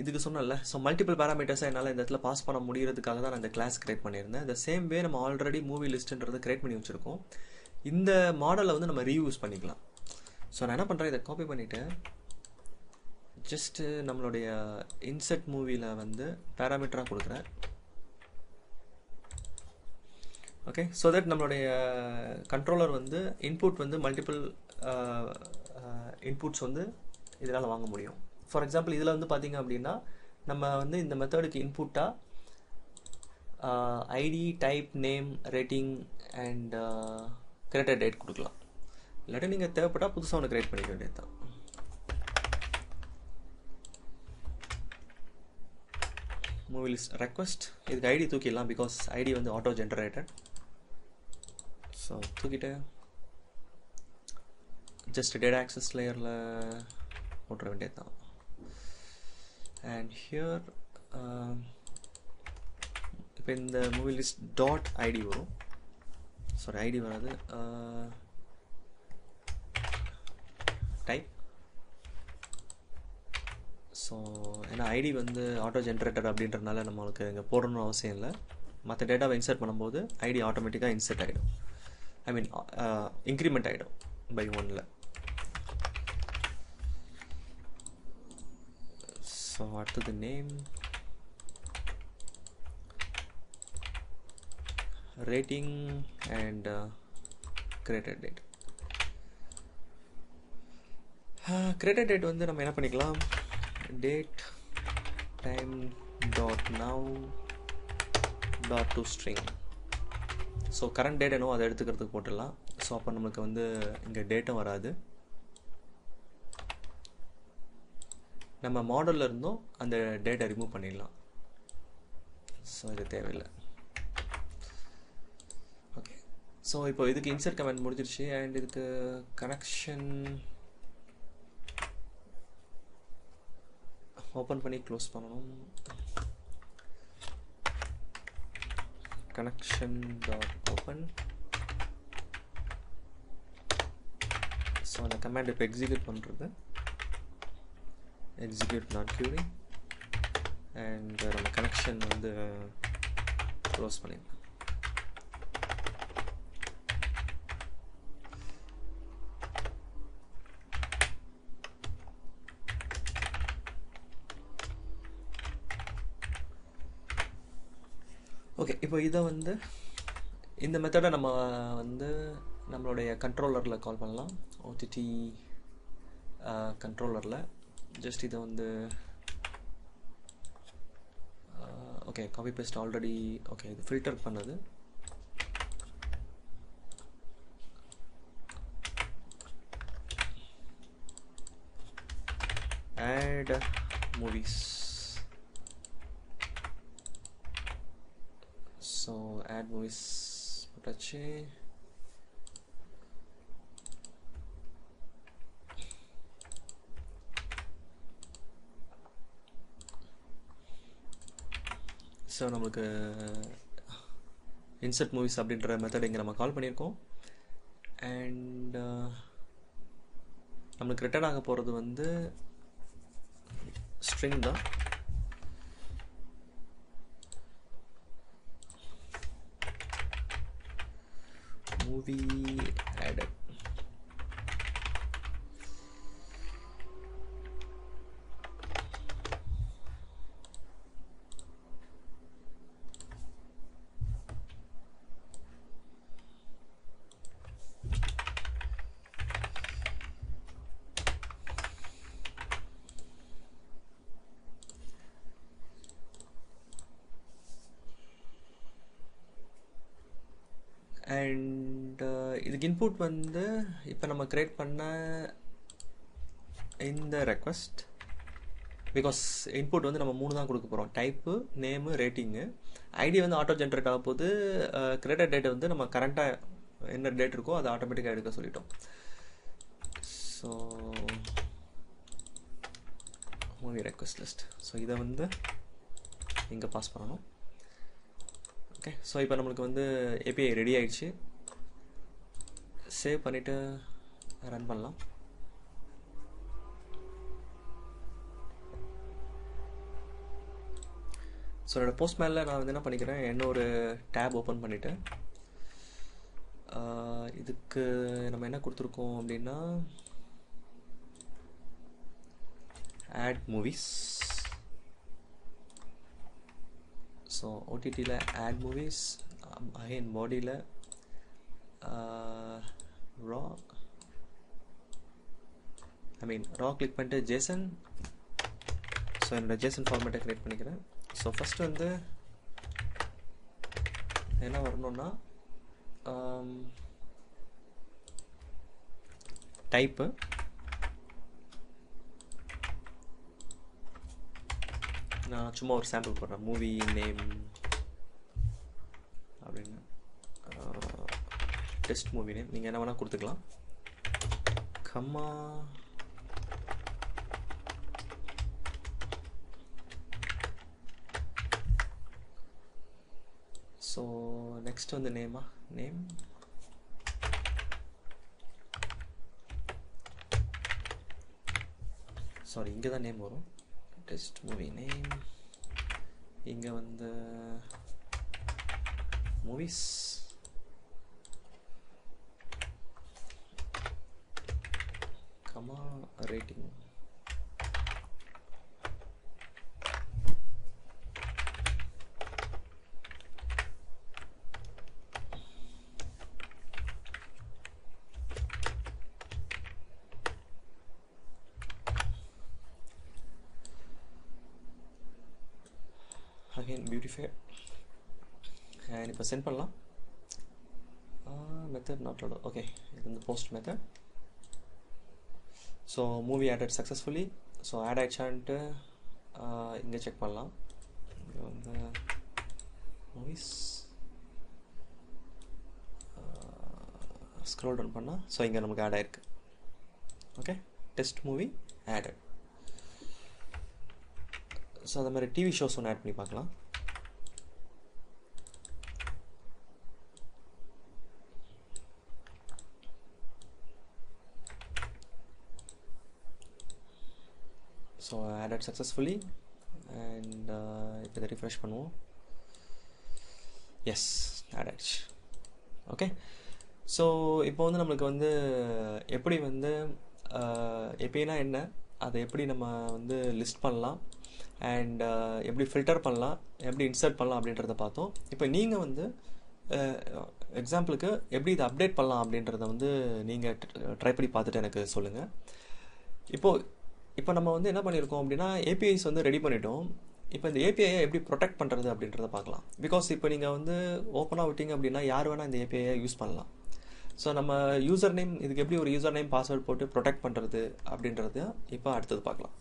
இதுக்கு சொன்னல. ஸோ மல்டிபிள் பேராமீட்டர்ஸை என்னால் இந்த இடத்துல பாஸ் பண்ண முடியறதுக்காக தான் நான் இந்த கிளாஸ் கிரியேட் பண்ணியிருந்தேன். இந்த சேம் வே நம்ம ஆல்ரெடி மூவி லிஸ்ட்டுன்றதை கிரியேட் பண்ணி வச்சுருக்கோம். இந்த மாடலை வந்து நம்ம ரீயூஸ் பண்ணிக்கலாம். ஸோ நான் என்ன பண்ணுறேன், இதை காப்பி பண்ணிவிட்டு ஜஸ்ட்டு நம்மளுடைய இன்செர்ட் மூவியில் வந்து பேராமீட்டராக கொடுக்குறேன். ஓகே, ஸோ தட் நம்மளுடைய கண்ட்ரோலர் வந்து இன்புட் வந்து மல்டிபிள் இன்புட்ஸ் வந்து இதனால் வாங்க முடியும். ஃபார் எக்ஸாம்பிள் இதில் வந்து பார்த்திங்க அப்படின்னா நம்ம வந்து இந்த மெத்தடுக்கு இன்புட்டாக ID, type, name, rating and created date கொடுக்கலாம். இல்லாட்டி நீங்கள் தேவைப்பட்டால் புதுசாக ஒன்று கிரியேட் பண்ணிக்க வேண்டியது தான். மூவி லிஸ்ட் ரெக்வஸ்ட், இதுக்கு ஐடி தூக்கிடலாம் பிகாஸ் ஐடி வந்து ஆட்டோ ஜென்ரேட்டட். ஸோ தூக்கிட்டு ஜஸ்ட் டேட்டா ஆக்சஸ் லேயரில் போட்டுற வேண்டியது தான். அண்ட் ஹியர் இப்போ இந்த மூவி லிஸ்ட் டாட் ஐடி வரும். சாரி, ஐடி வராது, டைப். ஸோ ஏன்னா ஐடி வந்து ஆட்டோ ஜென்ரேட்டர் அப்படின்றதுனால நம்மளுக்கு இங்கே போடணும்னு அவசியம் இல்லை. மற்ற டேட்டாவை இன்சர்ட் பண்ணும்போது ஐடி ஆட்டோமேட்டிக்காக இன்சர்ட் ஆகிடும். இன்க்ரிமெண்ட் ஆகிடும் பை 1. ஸோ அடுத்தது name, rating and created date. Created date வந்து நம்ம என்ன பண்ணிக்கலாம், date time dot now dot to string. So current date என்னவோ அதை எடுத்துக்கிறதுக்கு போட்டுடலாம். ஸோ அப்போ நமக்கு வந்து இங்கே டேட்டும் வராது. நம்ம மாடலில் இருந்தும் அந்த டேட்டை ரிமூவ் பண்ணிடலாம். ஸோ இது தேவையில்லை. ஓகே, ஸோ இப்போ இதுக்கு இன்சர்ட் கமெண்ட் முடிஞ்சிருச்சு. அண்ட் இதுக்கு கனெக்ஷன் ஓப்பன் பண்ணி க்ளோஸ் பண்ணணும். Connection dot open. ஸோ அந்த கமாண்ட் இப்போ எக்ஸிக்யூட் பண்ணுறது எக்ஸிக்யூட் நாட் கியூரிங். அண்ட் நம்ம கனெக்ஷன் வந்து க்ளோஸ் பண்ணிடலாம். ஓகே, இப்போ இதை வந்து இந்த மெத்தடை நம்ம வந்து நம்மளுடைய கண்ட்ரோலரில் கால் பண்ணலாம். ஓடிடி கண்ட்ரோலரில் ஜஸ்ட் இதை வந்து okay copy paste already. Okay, இது ஃபில்டர் பண்ணது. add movies. So add movies போட்டாச்சு. ஸோ நம்மளுக்கு இன்சர்ட் மூவிஸ் அப்படின்ற மெத்தட் இங்கே நம்ம கால் பண்ணியிருக்கோம். அண்ட் நம்மளுக்கு ரிட்டர்ன் ஆக போகிறது வந்து ஸ்ட்ரிங் தான். Movie added. அண்ட் இதுக்கு இன்புட் வந்து இப்போ நம்ம கிரியேட் பண்ண இந்த ரெக்வஸ்ட், பிகாஸ் இன்புட் வந்து நம்ம 3 தான் கொடுக்க போகிறோம், டைப்பு, நேமு, ரேட்டிங்கு. ஐடி வந்து ஆட்டோ ஜென்ரேட் ஆக போது, கிரியேட்டட் டேட் வந்து நம்ம கரண்ட்டாக என்ன டேட் இருக்கோ அதை ஆட்டோமேட்டிக்காக எடுக்க சொல்லிட்டோம். So movie request list, so இதை வந்து இங்கே பாஸ் பண்ணணும். ஓகே, ஸோ இப்போ நம்மளுக்கு வந்து ஏபிஐ ரெடி ஆயிடுச்சு. சேவ் பண்ணிவிட்டு ரன் பண்ணலாம். ஸோ என்னோட போஸ்ட் மேலே நான் வந்து என்ன பண்ணிக்கிறேன், இன்னொரு டேப் ஓப்பன் பண்ணிவிட்டு இதுக்கு நம்ம என்ன கொடுத்துருக்கோம் அப்படின்னா ஆட் மூவிஸ். ஸோ ஓடிடியில் ஆட் மூவிஸ், அகைன் பாடியில் ரா கிளிக் பண்ணிட்டு ஜேசன். ஸோ என்னோட ஜேசன் ஃபார்மேட்டை க்ரியேட் பண்ணிக்கிறேன். ஸோ ஃபஸ்ட்டு வந்து என்ன வரணும்னா டைப்பு, நான் சும்மா ஒரு சாம்பிள் போடுறேன், மூவி நேம் அப்படின்னு, டெஸ்ட் மூவி நேம், நீங்கள் என்ன வேணால் கொடுத்துக்கலாம். கம்மா ஸோ நெக்ஸ்ட் வந்து நேம், சாரி இங்கே தான் நேம் வரும், டெஸ்ட் மூவி நேம். இங்கே வந்து movies, comma rating. Again beautify and இப்போ சென்ட் பண்ணலாம். Method not allowed. ஓகே, இது வந்து post method. So movie added successfully. So add ஆயிடுச்சான்ட்டு இங்கே செக் பண்ணலாம். இங்கே வந்து மூவிஸ் ஸ்க்ரோல் டவுன் பண்ணால் ஸோ இங்கே நமக்கு ஆட் ஆயிருக்கு. Okay, test movie added. So அது மாதிரி டிவி ஷோஸ் ஒன்று ஆட் பண்ணி பார்க்கலாம். ஸோ ஆடட் சக்ஸஸ்ஃபுல்லி அண்ட் இப்போ இதை ரிஃப்ரெஷ் பண்ணுவோம். எஸ், ஆட் ஆயிடுச்சு. ஓகே, ஸோ இப்போ வந்து நம்மளுக்கு வந்து எப்படி வந்து எப்படின்னா என்ன, அதை எப்படி நம்ம வந்து லிஸ்ட் பண்ணலாம் அண்ட் எப்படி ஃபில்டர் பண்ணலாம், எப்படி இன்சர்ட் பண்ணலாம் அப்படின்றத பார்த்தோம். இப்போ நீங்கள் வந்து எக்ஸாம்பிளுக்கு எப்படி இதை அப்டேட் பண்ணலாம் அப்படின்றத வந்து நீங்கள் ட்ரை பண்ணி பார்த்துட்டு எனக்கு சொல்லுங்கள். இப்போ நம்ம வந்து என்ன பண்ணியிருக்கோம் அப்படின்னா ஏபிஐஸ் வந்து ரெடி பண்ணிட்டோம். இப்போ இந்த ஏபிஐயை எப்படி ப்ரொடெக்ட் பண்ணுறது அப்படின்றத பார்க்கலாம். பிகாஸ் இப்போ நீங்கள் வந்து ஓப்பனாக விட்டீங்க அப்படின்னா யார் வேணால் இந்த ஏபிஐயை யூஸ் பண்ணலாம். ஸோ நம்ம யூசர் நேம், இதுக்கு எப்படி ஒரு யூசர் நேம் பாஸ்வேர்ட் போட்டு ப்ரொடெக்ட் பண்ணுறது அப்படின்றது இப்போ அடுத்தது பார்க்கலாம்.